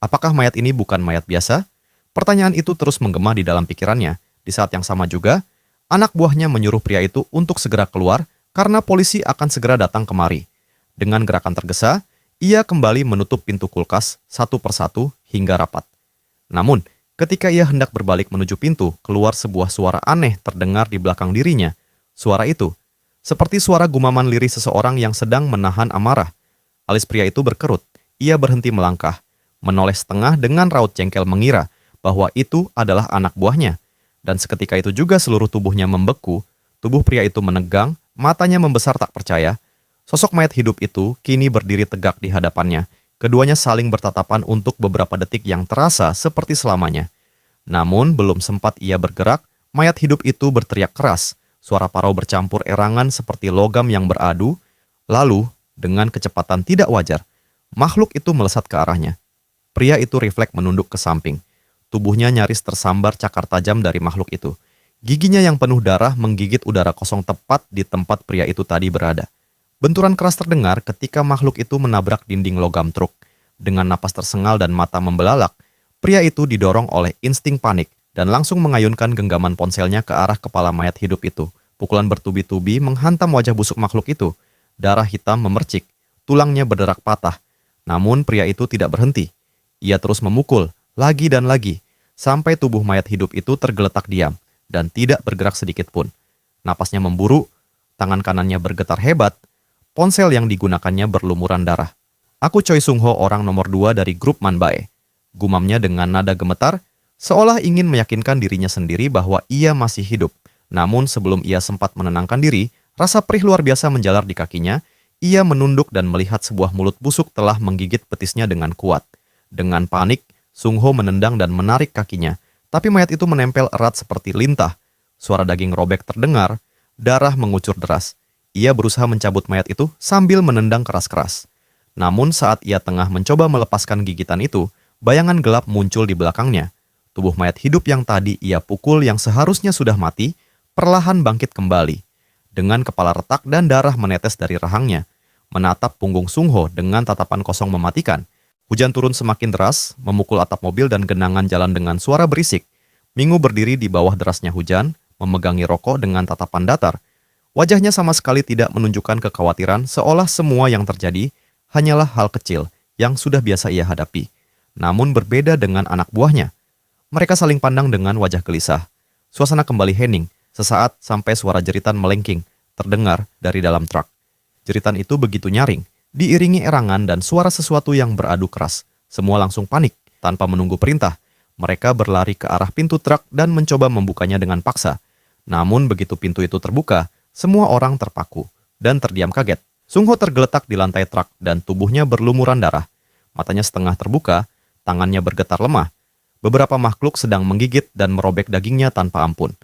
Apakah mayat ini bukan mayat biasa? Pertanyaan itu terus menggema di dalam pikirannya. Di saat yang sama juga, anak buahnya menyuruh pria itu untuk segera keluar karena polisi akan segera datang kemari. Dengan gerakan tergesa, ia kembali menutup pintu kulkas satu persatu hingga rapat. Namun, ketika ia hendak berbalik menuju pintu, keluar sebuah suara aneh terdengar di belakang dirinya. Suara itu seperti suara gumaman lirih seseorang yang sedang menahan amarah. Alis pria itu berkerut. Ia berhenti melangkah, menoleh setengah dengan raut jengkel mengira bahwa itu adalah anak buahnya. Dan seketika itu juga seluruh tubuhnya membeku. Tubuh pria itu menegang, matanya membesar tak percaya. Sosok mayat hidup itu kini berdiri tegak di hadapannya. Keduanya saling bertatapan untuk beberapa detik yang terasa seperti selamanya. Namun belum sempat ia bergerak, Mayat hidup itu berteriak keras, suara parau bercampur erangan seperti logam yang beradu, lalu dengan kecepatan tidak wajar, makhluk itu melesat ke arahnya. Pria itu refleks menunduk ke samping. Tubuhnya nyaris tersambar cakar tajam dari makhluk itu. Giginya yang penuh darah menggigit udara kosong tepat di tempat pria itu tadi berada. Benturan keras terdengar ketika makhluk itu menabrak dinding logam truk. Dengan napas tersengal dan mata membelalak, pria itu didorong oleh insting panik dan langsung mengayunkan genggaman ponselnya ke arah kepala mayat hidup itu. Pukulan bertubi-tubi menghantam wajah busuk makhluk itu. Darah hitam memercik, tulangnya berderak patah. Namun pria itu tidak berhenti. Ia terus memukul, lagi dan lagi, sampai tubuh mayat hidup itu tergeletak diam dan tidak bergerak sedikit pun. Napasnya memburu, tangan kanannya bergetar hebat, ponsel yang digunakannya berlumuran darah. "Aku Choi Sung Ho, orang nomor 2 dari grup Manbae," gumamnya dengan nada gemetar, seolah ingin meyakinkan dirinya sendiri bahwa ia masih hidup. Namun sebelum ia sempat menenangkan diri, rasa perih luar biasa menjalar di kakinya. Ia menunduk dan melihat sebuah mulut busuk telah menggigit betisnya dengan kuat. Dengan panik, Sung Ho menendang dan menarik kakinya, tapi mayat itu menempel erat seperti lintah. Suara daging robek terdengar, darah mengucur deras. Ia berusaha mencabut mayat itu sambil menendang keras-keras. Namun saat ia tengah mencoba melepaskan gigitan itu, bayangan gelap muncul di belakangnya. Tubuh mayat hidup yang tadi ia pukul yang seharusnya sudah mati, perlahan bangkit kembali. Dengan kepala retak dan darah menetes dari rahangnya, menatap punggung Sung Ho dengan tatapan kosong mematikan. Hujan turun semakin deras, memukul atap mobil dan genangan jalan dengan suara berisik. Mingu berdiri di bawah derasnya hujan, memegangi rokok dengan tatapan datar. Wajahnya sama sekali tidak menunjukkan kekhawatiran, seolah semua yang terjadi hanyalah hal kecil yang sudah biasa ia hadapi. Namun berbeda dengan anak buahnya. Mereka saling pandang dengan wajah gelisah. Suasana kembali hening, sesaat sampai suara jeritan melengking, terdengar dari dalam truk. Jeritan itu begitu nyaring, diiringi erangan dan suara sesuatu yang beradu keras. Semua langsung panik, tanpa menunggu perintah. Mereka berlari ke arah pintu truk dan mencoba membukanya dengan paksa. Namun begitu pintu itu terbuka, semua orang terpaku dan terdiam kaget. Sung Ho tergeletak di lantai truk dan tubuhnya berlumuran darah. Matanya setengah terbuka, tangannya bergetar lemah. Beberapa makhluk sedang menggigit dan merobek dagingnya tanpa ampun.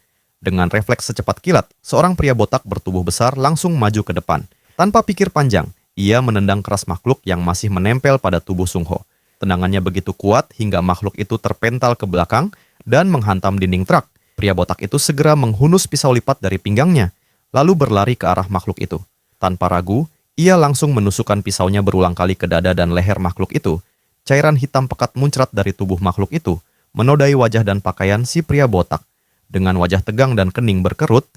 Dengan refleks secepat kilat, seorang pria botak bertubuh besar langsung maju ke depan. Tanpa pikir panjang, ia menendang keras makhluk yang masih menempel pada tubuh Sung Ho. Tendangannya begitu kuat hingga makhluk itu terpental ke belakang dan menghantam dinding truk. Pria botak itu segera menghunus pisau lipat dari pinggangnya, lalu berlari ke arah makhluk itu. Tanpa ragu, ia langsung menusukkan pisaunya berulang kali ke dada dan leher makhluk itu. Cairan hitam pekat muncrat dari tubuh makhluk itu, menodai wajah dan pakaian si pria botak. Dengan wajah tegang dan kening berkerut,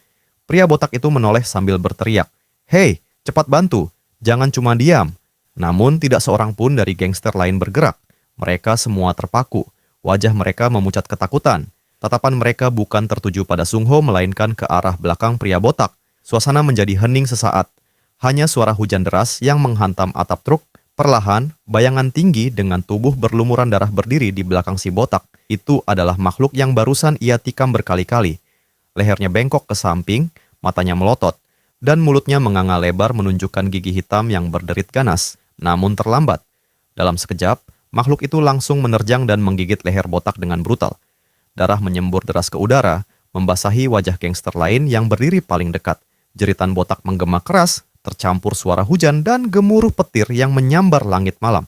pria botak itu menoleh sambil berteriak, "Hei, cepat bantu! Jangan cuma diam." Namun tidak seorang pun dari gangster lain bergerak. Mereka semua terpaku. Wajah mereka memucat ketakutan. Tatapan mereka bukan tertuju pada Sung Ho melainkan ke arah belakang pria botak. Suasana menjadi hening sesaat. Hanya suara hujan deras yang menghantam atap truk. Perlahan, bayangan tinggi dengan tubuh berlumuran darah berdiri di belakang si botak. Itu adalah makhluk yang barusan ia tikam berkali-kali. Lehernya bengkok ke samping, matanya melotot, dan mulutnya menganga lebar menunjukkan gigi hitam yang berderit ganas. Namun terlambat. Dalam sekejap, makhluk itu langsung menerjang dan menggigit leher botak dengan brutal. Darah menyembur deras ke udara, membasahi wajah gangster lain yang berdiri paling dekat. Jeritan botak menggema keras, tercampur suara hujan dan gemuruh petir yang menyambar langit malam.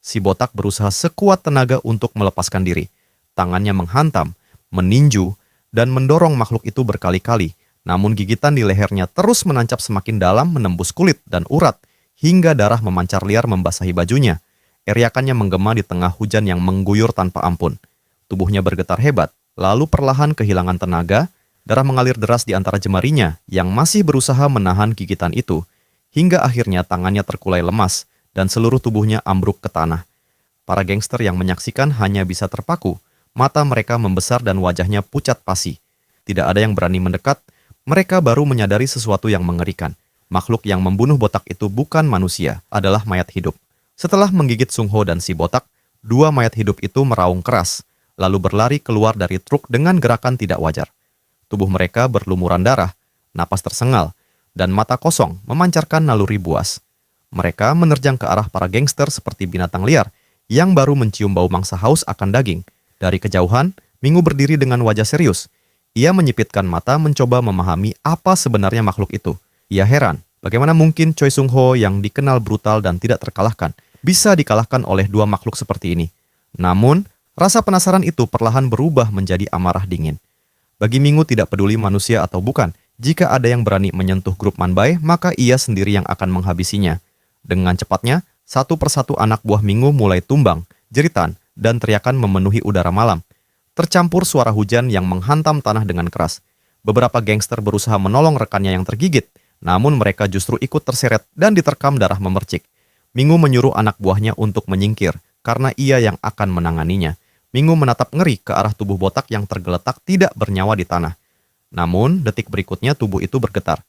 Si botak berusaha sekuat tenaga untuk melepaskan diri. Tangannya menghantam, meninju, dan mendorong makhluk itu berkali-kali. Namun gigitan di lehernya terus menancap semakin dalam menembus kulit dan urat, hingga darah memancar liar membasahi bajunya. Eriakannya menggema di tengah hujan yang mengguyur tanpa ampun. Tubuhnya bergetar hebat, lalu perlahan kehilangan tenaga, darah mengalir deras di antara jemarinya yang masih berusaha menahan gigitan itu, hingga akhirnya tangannya terkulai lemas dan seluruh tubuhnya ambruk ke tanah. Para gangster yang menyaksikan hanya bisa terpaku, mata mereka membesar dan wajahnya pucat pasi. Tidak ada yang berani mendekat, mereka baru menyadari sesuatu yang mengerikan. Makhluk yang membunuh botak itu bukan manusia, adalah mayat hidup. Setelah menggigit Sung Ho dan si botak, dua mayat hidup itu meraung keras, lalu berlari keluar dari truk dengan gerakan tidak wajar. Tubuh mereka berlumuran darah, napas tersengal, dan mata kosong memancarkan naluri buas. Mereka menerjang ke arah para gangster seperti binatang liar yang baru mencium bau mangsa haus akan daging. Dari kejauhan, Mingu berdiri dengan wajah serius. Ia menyipitkan mata mencoba memahami apa sebenarnya makhluk itu. Ia heran, bagaimana mungkin Choi Sung Ho yang dikenal brutal dan tidak terkalahkan bisa dikalahkan oleh dua makhluk seperti ini. Namun, rasa penasaran itu perlahan berubah menjadi amarah dingin. Bagi Mingu tidak peduli manusia atau bukan, jika ada yang berani menyentuh grup Manbai, maka ia sendiri yang akan menghabisinya. Dengan cepatnya, satu persatu anak buah Mingu mulai tumbang, jeritan, dan teriakan memenuhi udara malam. Tercampur suara hujan yang menghantam tanah dengan keras. Beberapa gangster berusaha menolong rekannya yang tergigit, namun mereka justru ikut terseret dan diterkam darah memercik. Mingu menyuruh anak buahnya untuk menyingkir, karena ia yang akan menanganinya. Mingu menatap ngeri ke arah tubuh botak yang tergeletak tidak bernyawa di tanah. Namun, detik berikutnya tubuh itu bergetar.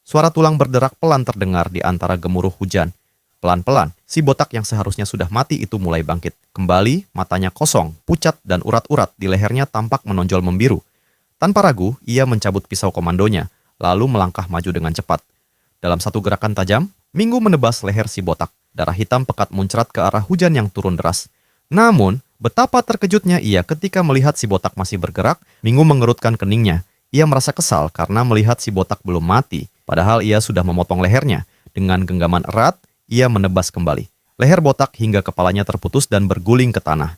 Suara tulang berderak pelan terdengar di antara gemuruh hujan. Pelan-pelan, si botak yang seharusnya sudah mati itu mulai bangkit. Kembali, matanya kosong, pucat, dan urat-urat di lehernya tampak menonjol membiru. Tanpa ragu, ia mencabut pisau komandonya, lalu melangkah maju dengan cepat. Dalam satu gerakan tajam, Mingu menebas leher si botak. Darah hitam pekat muncrat ke arah hujan yang turun deras. Namun, betapa terkejutnya ia ketika melihat si botak masih bergerak. Mingu mengerutkan keningnya. Ia merasa kesal karena melihat si botak belum mati, padahal ia sudah memotong lehernya. Dengan genggaman erat, ia menebas kembali. Leher botak hingga kepalanya terputus dan berguling ke tanah.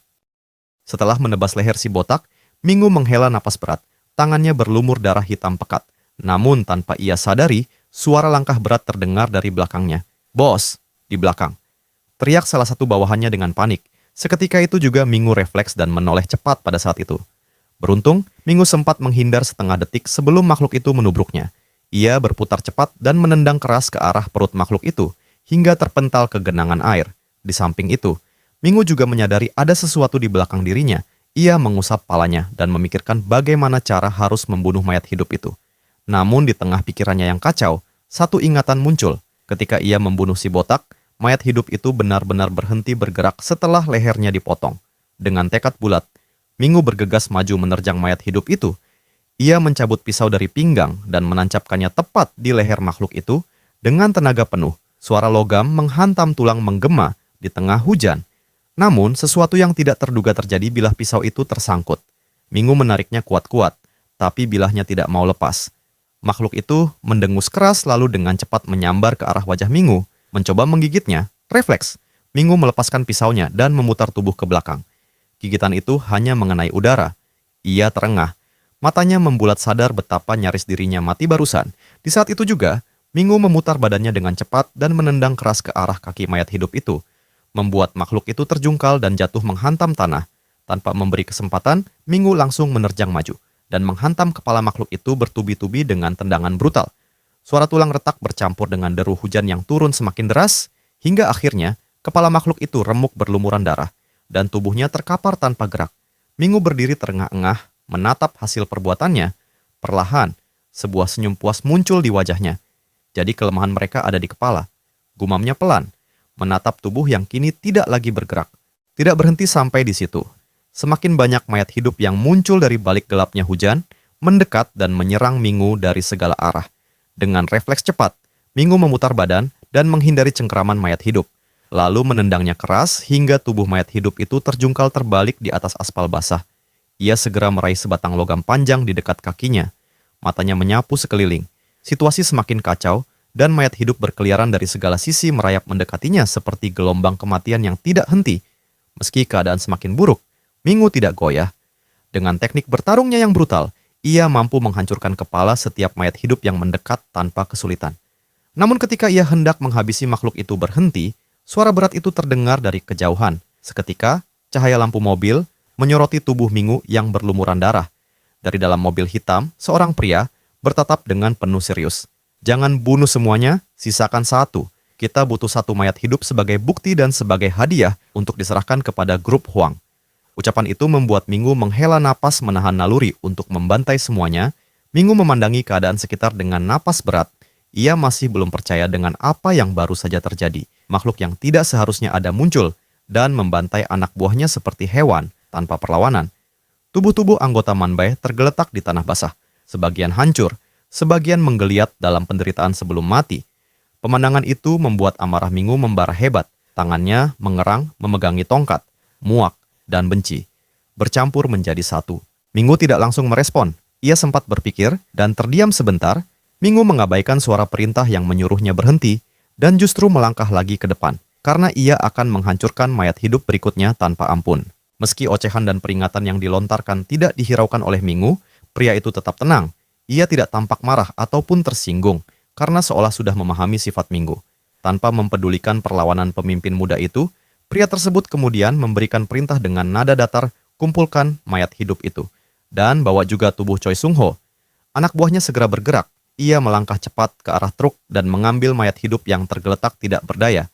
Setelah menebas leher si botak, Mingu menghela napas berat. Tangannya berlumur darah hitam pekat. Namun tanpa ia sadari, suara langkah berat terdengar dari belakangnya. "Bos!" Di belakang. Teriak salah satu bawahannya dengan panik. Seketika itu juga Mingu refleks dan menoleh cepat pada saat itu. Beruntung, Mingu sempat menghindar setengah detik sebelum makhluk itu menubruknya. Ia berputar cepat dan menendang keras ke arah perut makhluk itu, hingga terpental ke genangan air. Di samping itu, Mingu juga menyadari ada sesuatu di belakang dirinya. Ia mengusap palanya dan memikirkan bagaimana cara harus membunuh mayat hidup itu. Namun di tengah pikirannya yang kacau, satu ingatan muncul. Ketika ia membunuh si botak, mayat hidup itu benar-benar berhenti bergerak setelah lehernya dipotong. Dengan tekad bulat, Mingu bergegas maju menerjang mayat hidup itu. Ia mencabut pisau dari pinggang dan menancapkannya tepat di leher makhluk itu. Dengan tenaga penuh, suara logam menghantam tulang menggema di tengah hujan. Namun, sesuatu yang tidak terduga terjadi bila pisau itu tersangkut. Mingu menariknya kuat-kuat, tapi bilahnya tidak mau lepas. Makhluk itu mendengus keras lalu dengan cepat menyambar ke arah wajah Mingu. Mencoba menggigitnya, refleks. Mingu melepaskan pisaunya dan memutar tubuh ke belakang. Gigitan itu hanya mengenai udara. Ia terengah. Matanya membulat sadar betapa nyaris dirinya mati barusan. Di saat itu juga, Mingu memutar badannya dengan cepat dan menendang keras ke arah kaki mayat hidup itu. Membuat makhluk itu terjungkal dan jatuh menghantam tanah. Tanpa memberi kesempatan, Mingu langsung menerjang maju dan menghantam kepala makhluk itu bertubi-tubi dengan tendangan brutal. Suara tulang retak bercampur dengan deru hujan yang turun semakin deras, hingga akhirnya kepala makhluk itu remuk berlumuran darah, dan tubuhnya terkapar tanpa gerak. Mingu berdiri terengah-engah, menatap hasil perbuatannya. Perlahan, sebuah senyum puas muncul di wajahnya. Jadi kelemahan mereka ada di kepala. Gumamnya pelan, menatap tubuh yang kini tidak lagi bergerak. Tidak berhenti sampai di situ. Semakin banyak mayat hidup yang muncul dari balik gelapnya hujan, mendekat dan menyerang Mingu dari segala arah. Dengan refleks cepat, Mingu memutar badan dan menghindari cengkeraman mayat hidup, lalu menendangnya keras hingga tubuh mayat hidup itu terjungkal terbalik di atas aspal basah. Ia segera meraih sebatang logam panjang di dekat kakinya. Matanya menyapu sekeliling. Situasi semakin kacau, dan mayat hidup berkeliaran dari segala sisi merayap mendekatinya seperti gelombang kematian yang tidak henti. Meski keadaan semakin buruk, Mingu tidak goyah. Dengan teknik bertarungnya yang brutal, ia mampu menghancurkan kepala setiap mayat hidup yang mendekat tanpa kesulitan. Namun ketika ia hendak menghabisi makhluk itu berhenti, suara berat itu terdengar dari kejauhan. Seketika, cahaya lampu mobil menyoroti tubuh Mingu yang berlumuran darah. Dari dalam mobil hitam, seorang pria bertatap dengan penuh serius. "Jangan bunuh semuanya, sisakan satu. Kita butuh satu mayat hidup sebagai bukti dan sebagai hadiah untuk diserahkan kepada grup Huang." Ucapan itu membuat Mingu menghela napas menahan naluri untuk membantai semuanya. Mingu memandangi keadaan sekitar dengan napas berat. Ia masih belum percaya dengan apa yang baru saja terjadi. Makhluk yang tidak seharusnya ada muncul dan membantai anak buahnya seperti hewan tanpa perlawanan. Tubuh-tubuh anggota Manbai tergeletak di tanah basah. Sebagian hancur, sebagian menggeliat dalam penderitaan sebelum mati. Pemandangan itu membuat amarah Mingu membara hebat. Tangannya mengerang memegangi tongkat, muak, dan benci, bercampur menjadi satu. Mingu tidak langsung merespon. Ia sempat berpikir dan terdiam sebentar. Minggu mengabaikan suara perintah yang menyuruhnya berhenti dan justru melangkah lagi ke depan, karena ia akan menghancurkan mayat hidup berikutnya tanpa ampun. Meski ocehan dan peringatan yang dilontarkan tidak dihiraukan oleh Minggu, pria itu tetap tenang. Ia tidak tampak marah ataupun tersinggung, karena seolah sudah memahami sifat Minggu. Tanpa mempedulikan perlawanan pemimpin muda itu, pria tersebut kemudian memberikan perintah dengan nada datar, kumpulkan mayat hidup itu, dan bawa juga tubuh Choi Sung Ho. Anak buahnya segera bergerak. Ia melangkah cepat ke arah truk dan mengambil mayat hidup yang tergeletak tidak berdaya.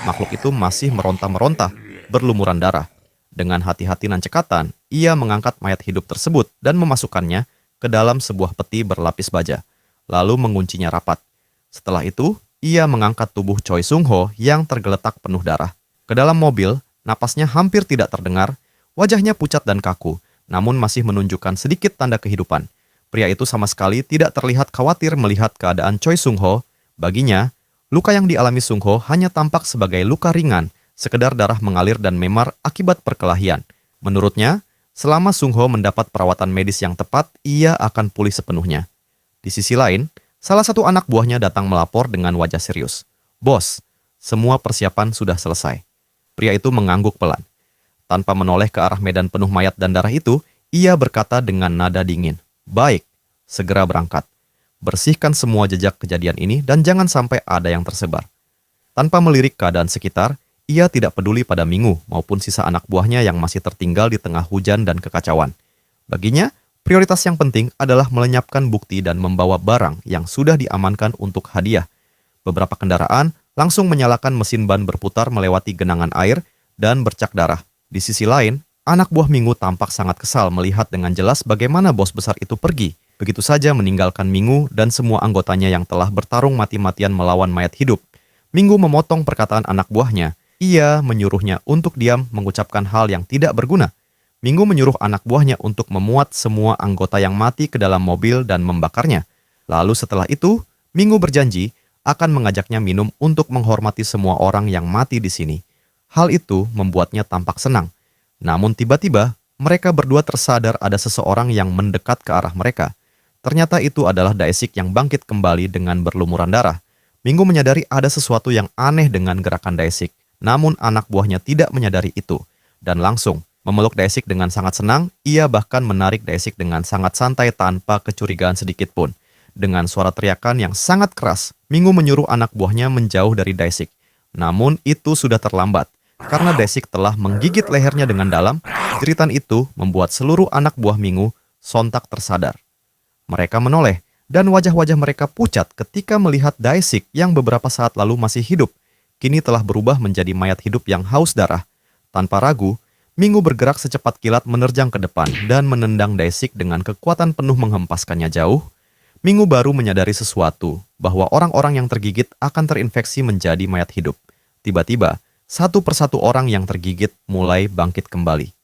Makhluk itu masih meronta-meronta, berlumuran darah. Dengan hati-hati dan cekatan, ia mengangkat mayat hidup tersebut dan memasukkannya ke dalam sebuah peti berlapis baja, lalu menguncinya rapat. Setelah itu, ia mengangkat tubuh Choi Sung Ho yang tergeletak penuh darah. Ke dalam mobil, napasnya hampir tidak terdengar, wajahnya pucat dan kaku, namun masih menunjukkan sedikit tanda kehidupan. Pria itu sama sekali tidak terlihat khawatir melihat keadaan Choi Sung Ho. Baginya, luka yang dialami Sung Ho hanya tampak sebagai luka ringan, sekedar darah mengalir dan memar akibat perkelahian. Menurutnya, selama Sung Ho mendapat perawatan medis yang tepat, ia akan pulih sepenuhnya. Di sisi lain, salah satu anak buahnya datang melapor dengan wajah serius. "Bos, semua persiapan sudah selesai." Pria itu mengangguk pelan. Tanpa menoleh ke arah medan penuh mayat dan darah itu, ia berkata dengan nada dingin, "Baik, segera berangkat. Bersihkan semua jejak kejadian ini dan jangan sampai ada yang tersebar." Tanpa melirik keadaan sekitar, ia tidak peduli pada Minggu maupun sisa anak buahnya yang masih tertinggal di tengah hujan dan kekacauan. Baginya, prioritas yang penting adalah melenyapkan bukti dan membawa barang yang sudah diamankan untuk hadiah. Beberapa kendaraan langsung menyalakan mesin ban berputar melewati genangan air dan bercak darah. Di sisi lain, anak buah Minggu tampak sangat kesal melihat dengan jelas bagaimana bos besar itu pergi, begitu saja meninggalkan Minggu dan semua anggotanya yang telah bertarung mati-matian melawan mayat hidup. Minggu memotong perkataan anak buahnya. Ia menyuruhnya untuk diam mengucapkan hal yang tidak berguna. Minggu menyuruh anak buahnya untuk memuat semua anggota yang mati ke dalam mobil dan membakarnya. Lalu setelah itu, Minggu berjanji akan mengajaknya minum untuk menghormati semua orang yang mati di sini. Hal itu membuatnya tampak senang. Namun tiba-tiba, mereka berdua tersadar ada seseorang yang mendekat ke arah mereka. Ternyata itu adalah Daesik yang bangkit kembali dengan berlumuran darah. Minggu menyadari ada sesuatu yang aneh dengan gerakan Daesik. Namun anak buahnya tidak menyadari itu. Dan langsung memeluk Daesik dengan sangat senang, ia bahkan menarik Daesik dengan sangat santai tanpa kecurigaan sedikit pun. Dengan suara teriakan yang sangat keras, Minggu menyuruh anak buahnya menjauh dari Daesik. Namun itu sudah terlambat. Karena Daesik telah menggigit lehernya dengan dalam, jeritan itu membuat seluruh anak buah Minggu sontak tersadar. Mereka menoleh, dan wajah-wajah mereka pucat ketika melihat Daesik yang beberapa saat lalu masih hidup, kini telah berubah menjadi mayat hidup yang haus darah. Tanpa ragu, Minggu bergerak secepat kilat menerjang ke depan dan menendang Daesik dengan kekuatan penuh menghempaskannya jauh. Minggu baru menyadari sesuatu, bahwa orang-orang yang tergigit akan terinfeksi menjadi mayat hidup. Tiba-tiba, satu persatu orang yang tergigit mulai bangkit kembali.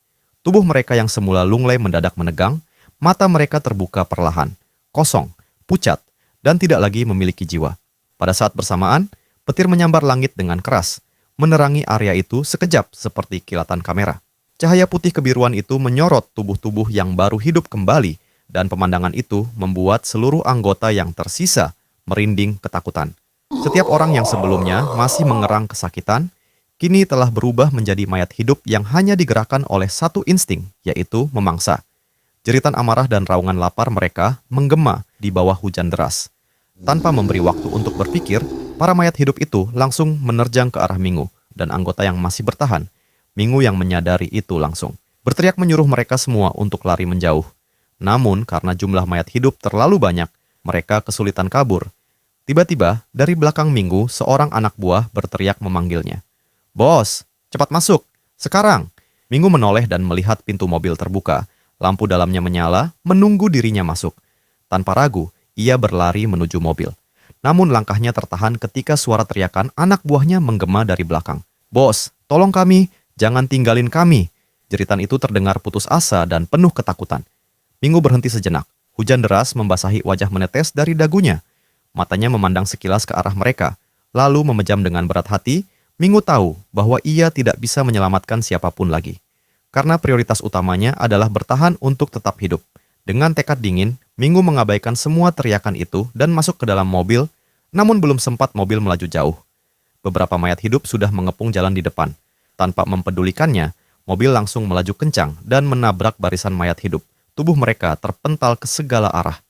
Tubuh mereka yang semula lunglai mendadak menegang, mata mereka terbuka perlahan, kosong, pucat, dan tidak lagi memiliki jiwa. Pada saat bersamaan, petir menyambar langit dengan keras, menerangi area itu sekejap seperti kilatan kamera. Cahaya putih kebiruan itu menyorot tubuh-tubuh yang baru hidup kembali, dan pemandangan itu membuat seluruh anggota yang tersisa merinding ketakutan. Setiap orang yang sebelumnya masih mengerang kesakitan, kini telah berubah menjadi mayat hidup yang hanya digerakkan oleh satu insting, yaitu memangsa. Jeritan amarah dan raungan lapar mereka menggema di bawah hujan deras. Tanpa memberi waktu untuk berpikir, para mayat hidup itu langsung menerjang ke arah Minggu dan anggota yang masih bertahan. Minggu yang menyadari itu langsung berteriak menyuruh mereka semua untuk lari menjauh. Namun karena jumlah mayat hidup terlalu banyak, mereka kesulitan kabur. Tiba-tiba, dari belakang Minggu, seorang anak buah berteriak memanggilnya. "Bos, cepat masuk! Sekarang!" Minggu menoleh dan melihat pintu mobil terbuka. Lampu dalamnya menyala, menunggu dirinya masuk. Tanpa ragu, ia berlari menuju mobil. Namun langkahnya tertahan ketika suara teriakan anak buahnya menggema dari belakang. "Bos, tolong kami! Jangan tinggalin kami!" Jeritan itu terdengar putus asa dan penuh ketakutan. Minggu berhenti sejenak. Hujan deras membasahi wajah menetes dari dagunya. Matanya memandang sekilas ke arah mereka. Lalu memejam dengan berat hati, Minggu tahu bahwa ia tidak bisa menyelamatkan siapapun lagi. Karena prioritas utamanya adalah bertahan untuk tetap hidup. Dengan tekad dingin, Minggu mengabaikan semua teriakan itu dan masuk ke dalam mobil, namun belum sempat mobil melaju jauh. Beberapa mayat hidup sudah mengepung jalan di depan. Tanpa mempedulikannya, mobil langsung melaju kencang dan menabrak barisan mayat hidup. Tubuh mereka terpental ke segala arah.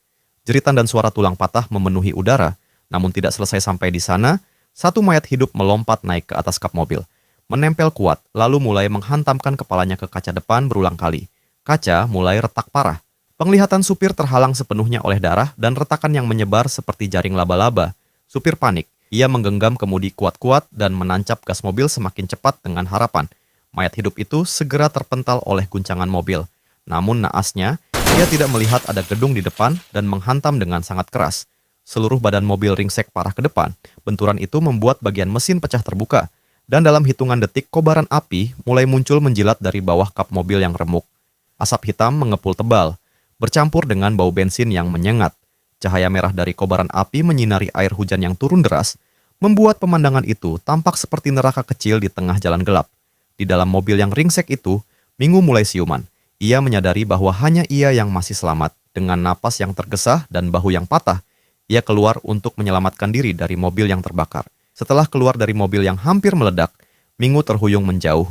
Jeritan dan suara tulang patah memenuhi udara, namun tidak selesai sampai di sana, satu mayat hidup melompat naik ke atas kap mobil. Menempel kuat, lalu mulai menghantamkan kepalanya ke kaca depan berulang kali. Kaca mulai retak parah. Penglihatan supir terhalang sepenuhnya oleh darah dan retakan yang menyebar seperti jaring laba-laba. Supir panik. Ia menggenggam kemudi kuat-kuat dan menancap gas mobil semakin cepat dengan harapan mayat hidup itu segera terpental oleh guncangan mobil. Namun naasnya, ia tidak melihat ada gedung di depan dan menghantam dengan sangat keras. Seluruh badan mobil ringsek parah ke depan. Benturan itu membuat bagian mesin pecah terbuka. Dan dalam hitungan detik, kobaran api mulai muncul menjilat dari bawah kap mobil yang remuk. Asap hitam mengepul tebal, bercampur dengan bau bensin yang menyengat. Cahaya merah dari kobaran api menyinari air hujan yang turun deras, membuat pemandangan itu tampak seperti neraka kecil di tengah jalan gelap. Di dalam mobil yang ringsek itu, Minggu mulai siuman. Ia menyadari bahwa hanya ia yang masih selamat. Dengan napas yang tergesah dan bahu yang patah, ia keluar untuk menyelamatkan diri dari mobil yang terbakar. Setelah keluar dari mobil yang hampir meledak, Minggu terhuyung menjauh.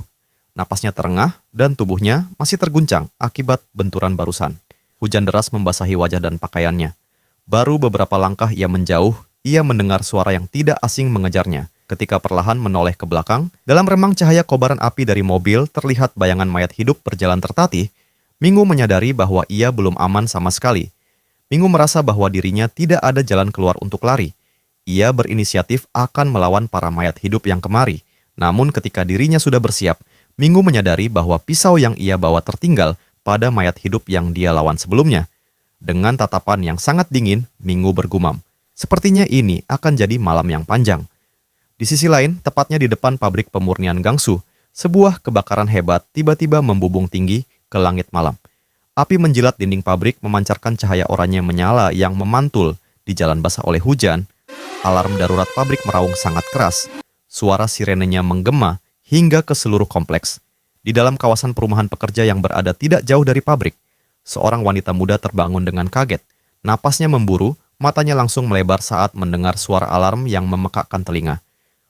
Napasnya terengah dan tubuhnya masih terguncang akibat benturan barusan. Hujan deras membasahi wajah dan pakaiannya. Baru beberapa langkah ia menjauh, ia mendengar suara yang tidak asing mengejarnya. Ketika perlahan menoleh ke belakang, dalam remang cahaya kobaran api dari mobil terlihat bayangan mayat hidup berjalan tertatih. Minggu menyadari bahwa ia belum aman sama sekali. Minggu merasa bahwa dirinya tidak ada jalan keluar untuk lari. Ia berinisiatif akan melawan para mayat hidup yang kemari. Namun ketika dirinya sudah bersiap, Minggu menyadari bahwa pisau yang ia bawa tertinggal pada mayat hidup yang dia lawan sebelumnya. Dengan tatapan yang sangat dingin, Minggu bergumam. Sepertinya ini akan jadi malam yang panjang. Di sisi lain, tepatnya di depan pabrik pemurnian Gangsu, sebuah kebakaran hebat tiba-tiba membubung tinggi ke langit malam. Api menjilat dinding pabrik memancarkan cahaya oranye menyala yang memantul di jalan basah oleh hujan. Alarm darurat pabrik meraung sangat keras. Suara sirenenya menggema hingga ke seluruh kompleks. Di dalam kawasan perumahan pekerja yang berada tidak jauh dari pabrik, seorang wanita muda terbangun dengan kaget. Napasnya memburu, matanya langsung melebar saat mendengar suara alarm yang memekakkan telinga.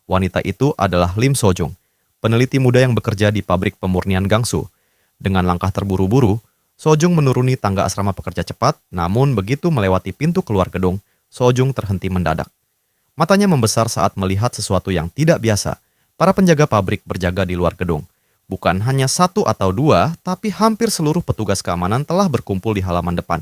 Wanita itu adalah Lim Sojung, peneliti muda yang bekerja di pabrik pemurnian Gangsu. Dengan langkah terburu-buru, Sojung menuruni tangga asrama pekerja cepat, namun begitu melewati pintu keluar gedung, Sojung terhenti mendadak. Matanya membesar saat melihat sesuatu yang tidak biasa. Para penjaga pabrik berjaga di luar gedung. Bukan hanya satu atau dua, tapi hampir seluruh petugas keamanan telah berkumpul di halaman depan.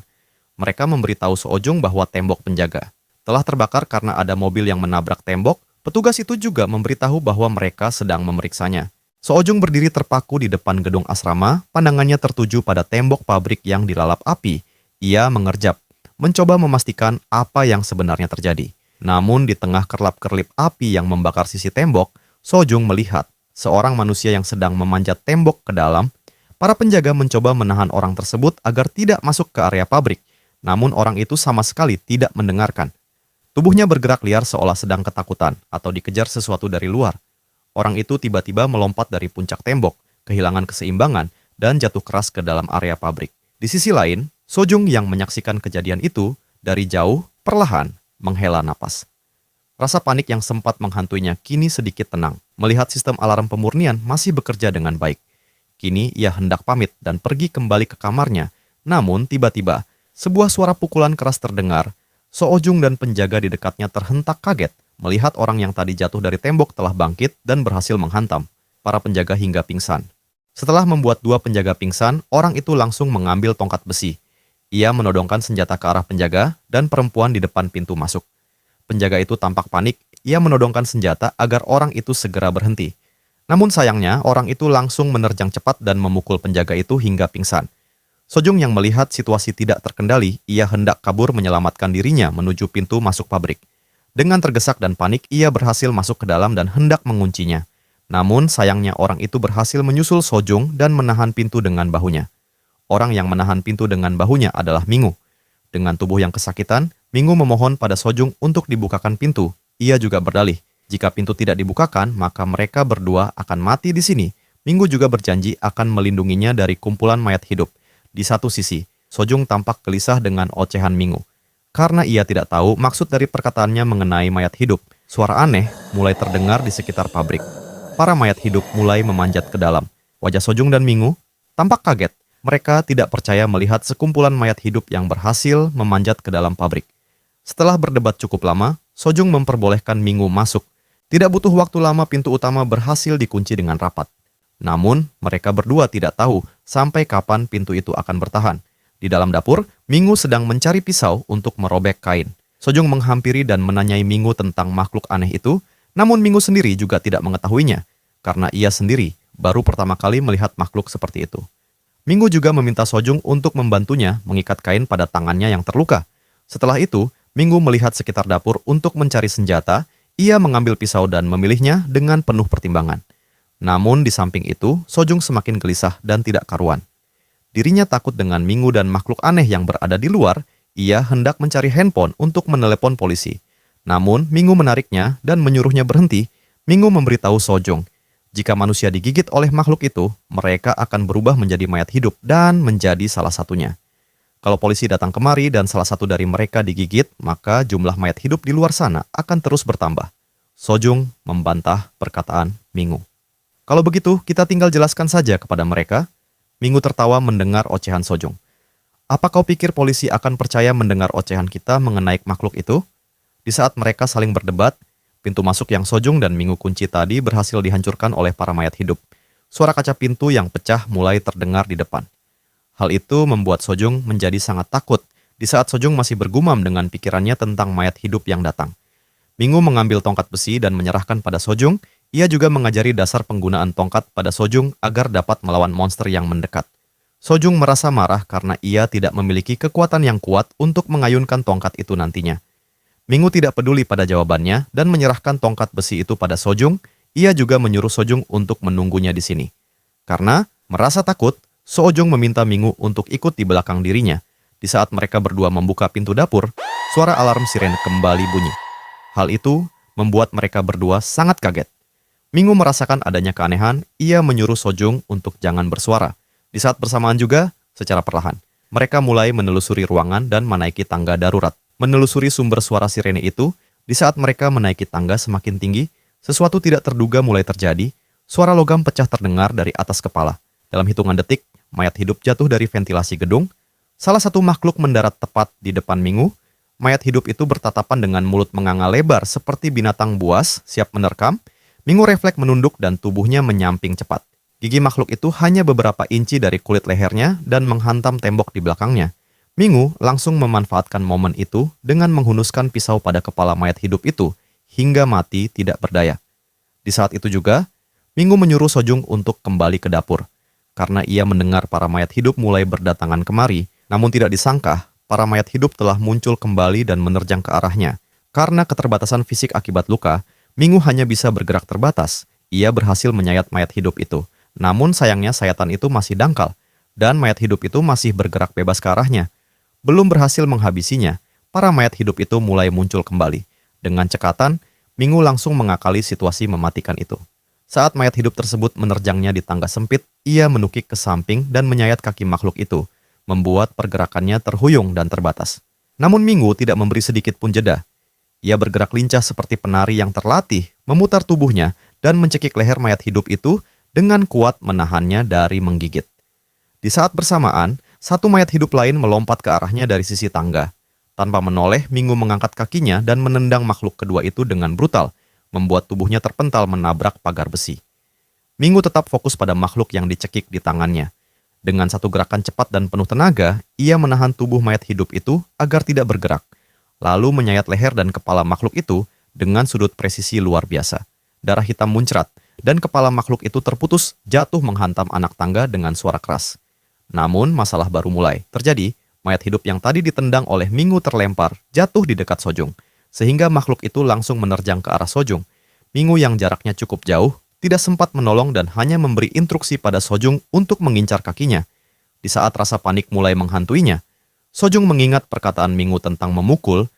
Mereka memberitahu Sojung bahwa tembok penjaga telah terbakar karena ada mobil yang menabrak tembok. Petugas itu juga memberitahu bahwa mereka sedang memeriksanya. Sojung berdiri terpaku di depan gedung asrama, pandangannya tertuju pada tembok pabrik yang dilalap api. Ia mengerjap, mencoba memastikan apa yang sebenarnya terjadi. Namun di tengah kerlap-kerlip api yang membakar sisi tembok, Sojung melihat seorang manusia yang sedang memanjat tembok ke dalam. Para penjaga mencoba menahan orang tersebut agar tidak masuk ke area pabrik, namun orang itu sama sekali tidak mendengarkan. Tubuhnya bergerak liar seolah sedang ketakutan atau dikejar sesuatu dari luar. Orang itu tiba-tiba melompat dari puncak tembok, kehilangan keseimbangan, dan jatuh keras ke dalam area pabrik. Di sisi lain, Sojung yang menyaksikan kejadian itu dari jauh, perlahan, menghela napas. Rasa panik yang sempat menghantuinya kini sedikit tenang, melihat sistem alarm pemurnian masih bekerja dengan baik. Kini ia hendak pamit dan pergi kembali ke kamarnya, namun tiba-tiba, sebuah suara pukulan keras terdengar. Sojung dan penjaga di dekatnya terhentak kaget melihat orang yang tadi jatuh dari tembok telah bangkit dan berhasil menghantam para penjaga hingga pingsan. Setelah membuat dua penjaga pingsan, orang itu langsung mengambil tongkat besi. Ia menodongkan senjata ke arah penjaga dan perempuan di depan pintu masuk. Penjaga itu tampak panik, ia menodongkan senjata agar orang itu segera berhenti. Namun sayangnya, orang itu langsung menerjang cepat dan memukul penjaga itu hingga pingsan. Sojung yang melihat situasi tidak terkendali, ia hendak kabur menyelamatkan dirinya menuju pintu masuk pabrik. Dengan tergesak dan panik, ia berhasil masuk ke dalam dan hendak menguncinya. Namun sayangnya orang itu berhasil menyusul Sojung dan menahan pintu dengan bahunya. Orang yang menahan pintu dengan bahunya adalah Minggu. Dengan tubuh yang kesakitan, Minggu memohon pada Sojung untuk dibukakan pintu. Ia juga berdalih, jika pintu tidak dibukakan, maka mereka berdua akan mati di sini. Minggu juga berjanji akan melindunginya dari kumpulan mayat hidup. Di satu sisi, Sojung tampak gelisah dengan ocehan Mingu. Karena ia tidak tahu maksud dari perkataannya mengenai mayat hidup, suara aneh mulai terdengar di sekitar pabrik. Para mayat hidup mulai memanjat ke dalam. Wajah Sojung dan Mingu tampak kaget. Mereka tidak percaya melihat sekumpulan mayat hidup yang berhasil memanjat ke dalam pabrik. Setelah berdebat cukup lama, Sojung memperbolehkan Mingu masuk. Tidak butuh waktu lama pintu utama berhasil dikunci dengan rapat. Namun, mereka berdua tidak tahu sampai kapan pintu itu akan bertahan. Di dalam dapur, Mingu sedang mencari pisau untuk merobek kain. Sojung menghampiri dan menanyai Mingu tentang makhluk aneh itu, namun Mingu sendiri juga tidak mengetahuinya, karena ia sendiri baru pertama kali melihat makhluk seperti itu. Mingu juga meminta Sojung untuk membantunya mengikat kain pada tangannya yang terluka. Setelah itu, Mingu melihat sekitar dapur untuk mencari senjata. Ia mengambil pisau dan memilihnya dengan penuh pertimbangan. Namun di samping itu, Sojung semakin gelisah dan tidak karuan. Dirinya takut dengan Mingu dan makhluk aneh yang berada di luar. Ia hendak mencari handphone untuk menelepon polisi. Namun, Mingu menariknya dan menyuruhnya berhenti. Mingu memberitahu Sojung, jika manusia digigit oleh makhluk itu, mereka akan berubah menjadi mayat hidup dan menjadi salah satunya. Kalau polisi datang kemari dan salah satu dari mereka digigit, maka jumlah mayat hidup di luar sana akan terus bertambah. Sojung membantah perkataan Mingu. Kalau begitu, kita tinggal jelaskan saja kepada mereka. Mingu tertawa mendengar ocehan Sojung. Apa kau pikir polisi akan percaya mendengar ocehan kita mengenai makhluk itu? Di saat mereka saling berdebat, pintu masuk yang Sojung dan Mingu kunci tadi berhasil dihancurkan oleh para mayat hidup. Suara kaca pintu yang pecah mulai terdengar di depan. Hal itu membuat Sojung menjadi sangat takut di saat Sojung masih bergumam dengan pikirannya tentang mayat hidup yang datang. Mingu mengambil tongkat besi dan menyerahkan pada Sojung. Ia juga mengajari dasar penggunaan tongkat pada Sojung agar dapat melawan monster yang mendekat. Sojung merasa marah karena ia tidak memiliki kekuatan yang kuat untuk mengayunkan tongkat itu nantinya. Mingu tidak peduli pada jawabannya dan menyerahkan tongkat besi itu pada Sojung. Ia juga menyuruh Sojung untuk menunggunya di sini. Karena merasa takut, Sojung meminta Mingu untuk ikut di belakang dirinya. Di saat mereka berdua membuka pintu dapur, suara alarm sirene kembali bunyi. Hal itu membuat mereka berdua sangat kaget. Mingu merasakan adanya keanehan, ia menyuruh Sojung untuk jangan bersuara. Di saat bersamaan juga, secara perlahan, mereka mulai menelusuri ruangan dan menaiki tangga darurat. Menelusuri sumber suara sirene itu, di saat mereka menaiki tangga semakin tinggi, sesuatu tidak terduga mulai terjadi. Suara logam pecah terdengar dari atas kepala. Dalam hitungan detik, mayat hidup jatuh dari ventilasi gedung. Salah satu makhluk mendarat tepat di depan Mingu. Mayat hidup itu bertatapan dengan mulut menganga lebar seperti binatang buas siap menerkam. Mingu refleks menunduk dan tubuhnya menyamping cepat. Gigi makhluk itu hanya beberapa inci dari kulit lehernya dan menghantam tembok di belakangnya. Mingu langsung memanfaatkan momen itu dengan menghunuskan pisau pada kepala mayat hidup itu hingga mati tidak berdaya. Di saat itu juga, Mingu menyuruh Sojung untuk kembali ke dapur. Karena ia mendengar para mayat hidup mulai berdatangan kemari, namun tidak disangka, para mayat hidup telah muncul kembali dan menerjang ke arahnya. Karena keterbatasan fisik akibat luka, Mingu hanya bisa bergerak terbatas. Ia berhasil menyayat mayat hidup itu. Namun sayangnya sayatan itu masih dangkal, dan mayat hidup itu masih bergerak bebas ke arahnya. Belum berhasil menghabisinya, para mayat hidup itu mulai muncul kembali. Dengan cekatan, Mingu langsung mengakali situasi mematikan itu. Saat mayat hidup tersebut menerjangnya di tangga sempit, ia menukik ke samping dan menyayat kaki makhluk itu, membuat pergerakannya terhuyung dan terbatas. Namun Mingu tidak memberi sedikit pun jeda. Ia bergerak lincah seperti penari yang terlatih, memutar tubuhnya dan mencekik leher mayat hidup itu dengan kuat menahannya dari menggigit. Di saat bersamaan, satu mayat hidup lain melompat ke arahnya dari sisi tangga. Tanpa menoleh, Mingu mengangkat kakinya dan menendang makhluk kedua itu dengan brutal, membuat tubuhnya terpental menabrak pagar besi. Mingu tetap fokus pada makhluk yang dicekik di tangannya. Dengan satu gerakan cepat dan penuh tenaga, ia menahan tubuh mayat hidup itu agar tidak bergerak, lalu menyayat leher dan kepala makhluk itu dengan sudut presisi luar biasa. Darah hitam muncrat, dan kepala makhluk itu terputus jatuh menghantam anak tangga dengan suara keras. Namun, masalah baru mulai terjadi. Mayat hidup yang tadi ditendang oleh Mingu terlempar, jatuh di dekat Sojung, sehingga makhluk itu langsung menerjang ke arah Sojung. Mingu yang jaraknya cukup jauh, tidak sempat menolong dan hanya memberi instruksi pada Sojung untuk mengincar kakinya. Di saat rasa panik mulai menghantuinya, Sojung mengingat perkataan Mingu tentang memukul.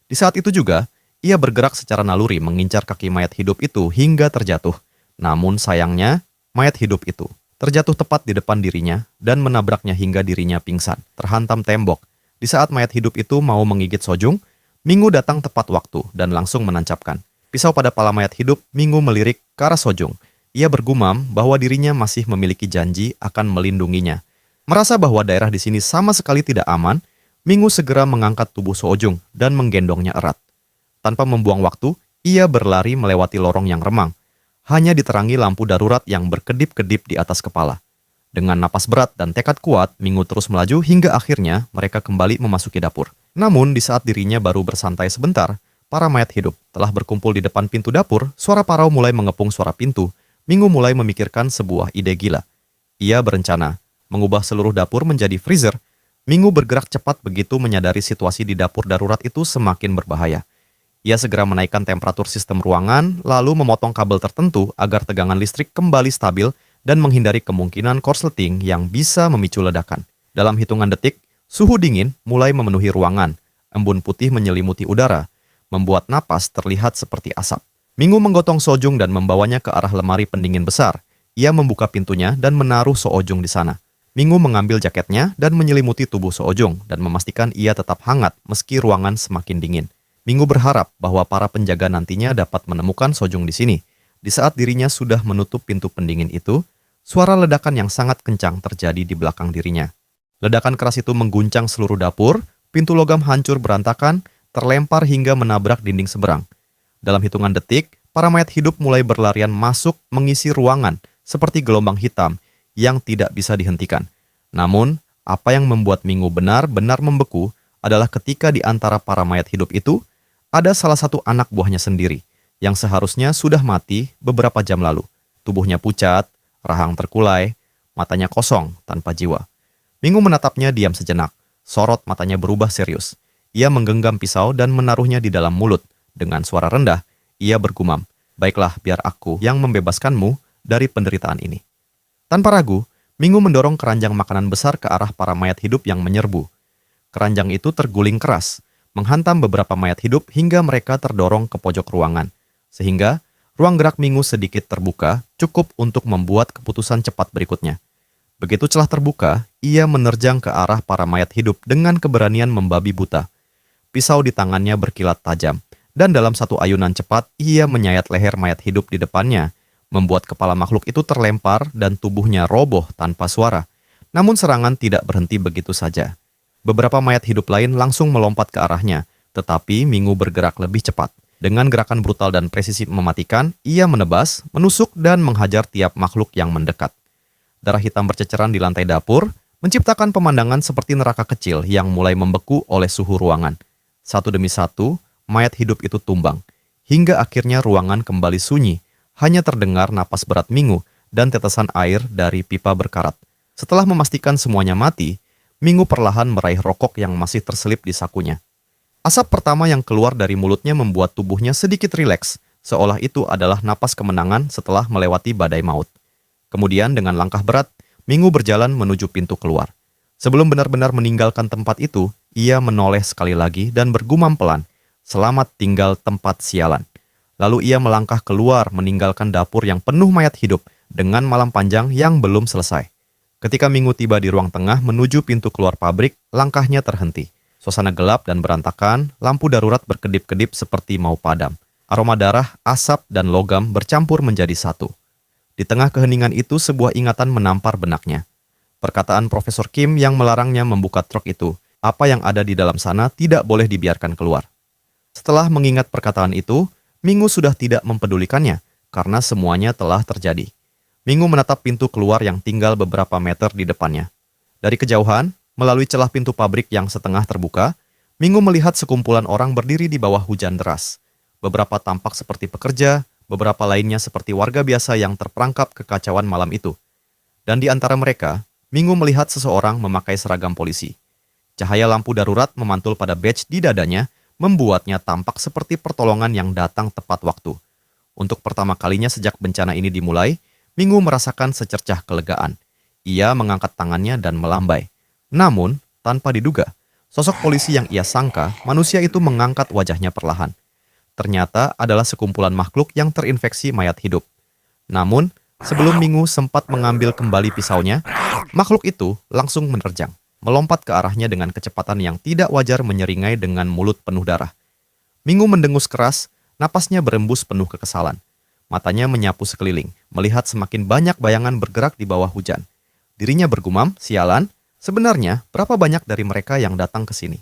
Di saat itu juga, ia bergerak secara naluri mengincar kaki mayat hidup itu hingga terjatuh. Namun sayangnya, mayat hidup itu terjatuh tepat di depan dirinya dan menabraknya hingga dirinya pingsan, terhantam tembok. Di saat mayat hidup itu mau menggigit Sojung, Minggu datang tepat waktu dan langsung menancapkan pisau pada pala mayat hidup. Minggu melirik ke arah Sojung. Ia bergumam bahwa dirinya masih memiliki janji akan melindunginya. Merasa bahwa daerah di sini sama sekali tidak aman, Minggu segera mengangkat tubuh Sojung dan menggendongnya erat. Tanpa membuang waktu, ia berlari melewati lorong yang remang. Hanya diterangi lampu darurat yang berkedip-kedip di atas kepala. Dengan napas berat dan tekad kuat, Minggu terus melaju hingga akhirnya mereka kembali memasuki dapur. Namun, di saat dirinya baru bersantai sebentar, para mayat hidup telah berkumpul di depan pintu dapur. Suara parau mulai mengepung suara pintu. Minggu mulai memikirkan sebuah ide gila. Ia berencana mengubah seluruh dapur menjadi freezer. Minggu bergerak cepat begitu menyadari situasi di dapur darurat itu semakin berbahaya. Ia segera menaikkan temperatur sistem ruangan, lalu memotong kabel tertentu agar tegangan listrik kembali stabil dan menghindari kemungkinan korsleting yang bisa memicu ledakan. Dalam hitungan detik, suhu dingin mulai memenuhi ruangan. Embun putih menyelimuti udara, membuat napas terlihat seperti asap. Minggu menggotong Sojung dan membawanya ke arah lemari pendingin besar. Ia membuka pintunya dan menaruh Sojung di sana. Minggu mengambil jaketnya dan menyelimuti tubuh Sojung dan memastikan ia tetap hangat meski ruangan semakin dingin. Minggu berharap bahwa para penjaga nantinya dapat menemukan Sojung di sini. Di saat dirinya sudah menutup pintu pendingin itu, suara ledakan yang sangat kencang terjadi di belakang dirinya. Ledakan keras itu mengguncang seluruh dapur, pintu logam hancur berantakan, terlempar hingga menabrak dinding seberang. Dalam hitungan detik, para mayat hidup mulai berlarian masuk mengisi ruangan seperti gelombang hitam yang tidak bisa dihentikan. Namun, apa yang membuat Minggu benar-benar membeku adalah ketika di antara para mayat hidup itu, ada salah satu anak buahnya sendiri, yang seharusnya sudah mati beberapa jam lalu. Tubuhnya pucat, rahang terkulai, matanya kosong tanpa jiwa. Minggu menatapnya diam sejenak, sorot matanya berubah serius. Ia menggenggam pisau dan menaruhnya di dalam mulut. Dengan suara rendah, ia bergumam, "Baiklah, biar aku yang membebaskanmu dari penderitaan ini." Tanpa ragu, Minggu mendorong keranjang makanan besar ke arah para mayat hidup yang menyerbu. Keranjang itu terguling keras, menghantam beberapa mayat hidup hingga mereka terdorong ke pojok ruangan. Sehingga, ruang gerak Minggu sedikit terbuka, cukup untuk membuat keputusan cepat berikutnya. Begitu celah terbuka, ia menerjang ke arah para mayat hidup dengan keberanian membabi buta. Pisau di tangannya berkilat tajam, dan dalam satu ayunan cepat, ia menyayat leher mayat hidup di depannya, membuat kepala makhluk itu terlempar dan tubuhnya roboh tanpa suara. Namun serangan tidak berhenti begitu saja. Beberapa mayat hidup lain langsung melompat ke arahnya, tetapi Minggu bergerak lebih cepat. Dengan gerakan brutal dan presisi mematikan, ia menebas, menusuk, dan menghajar tiap makhluk yang mendekat. Darah hitam berceceran di lantai dapur, menciptakan pemandangan seperti neraka kecil yang mulai membeku oleh suhu ruangan. Satu demi satu, mayat hidup itu tumbang. Hingga akhirnya ruangan kembali sunyi, hanya terdengar napas berat Minggu dan tetesan air dari pipa berkarat. Setelah memastikan semuanya mati, Minggu perlahan meraih rokok yang masih terselip di sakunya. Asap pertama yang keluar dari mulutnya membuat tubuhnya sedikit rileks, seolah itu adalah napas kemenangan setelah melewati badai maut. Kemudian dengan langkah berat, Minggu berjalan menuju pintu keluar. Sebelum benar-benar meninggalkan tempat itu, ia menoleh sekali lagi dan bergumam pelan, "Selamat tinggal tempat sialan." Lalu ia melangkah keluar meninggalkan dapur yang penuh mayat hidup dengan malam panjang yang belum selesai. Ketika Minggu tiba di ruang tengah menuju pintu keluar pabrik, langkahnya terhenti. Suasana gelap dan berantakan, lampu darurat berkedip-kedip seperti mau padam. Aroma darah, asap, dan logam bercampur menjadi satu. Di tengah keheningan itu sebuah ingatan menampar benaknya. Perkataan Profesor Kim yang melarangnya membuka truk itu, apa yang ada di dalam sana tidak boleh dibiarkan keluar. Setelah mengingat perkataan itu, Minggu sudah tidak mempedulikannya, karena semuanya telah terjadi. Minggu menatap pintu keluar yang tinggal beberapa meter di depannya. Dari kejauhan, melalui celah pintu pabrik yang setengah terbuka, Minggu melihat sekumpulan orang berdiri di bawah hujan deras. Beberapa tampak seperti pekerja, beberapa lainnya seperti warga biasa yang terperangkap kekacauan malam itu. Dan di antara mereka, Minggu melihat seseorang memakai seragam polisi. Cahaya lampu darurat memantul pada badge di dadanya, membuatnya tampak seperti pertolongan yang datang tepat waktu. Untuk pertama kalinya sejak bencana ini dimulai, Minggu merasakan secercah kelegaan. Ia mengangkat tangannya dan melambai. Namun, tanpa diduga, sosok polisi yang ia sangka, manusia itu mengangkat wajahnya perlahan. Ternyata adalah sekumpulan makhluk yang terinfeksi mayat hidup. Namun, Sebelum Mingu sempat mengambil kembali pisaunya, makhluk itu langsung menerjang, melompat ke arahnya dengan kecepatan yang tidak wajar menyeringai dengan mulut penuh darah. Mingu mendengus keras, napasnya berembus penuh kekesalan. Matanya menyapu sekeliling, melihat semakin banyak bayangan bergerak di bawah hujan. Dirinya bergumam, sialan, sebenarnya berapa banyak dari mereka yang datang ke sini?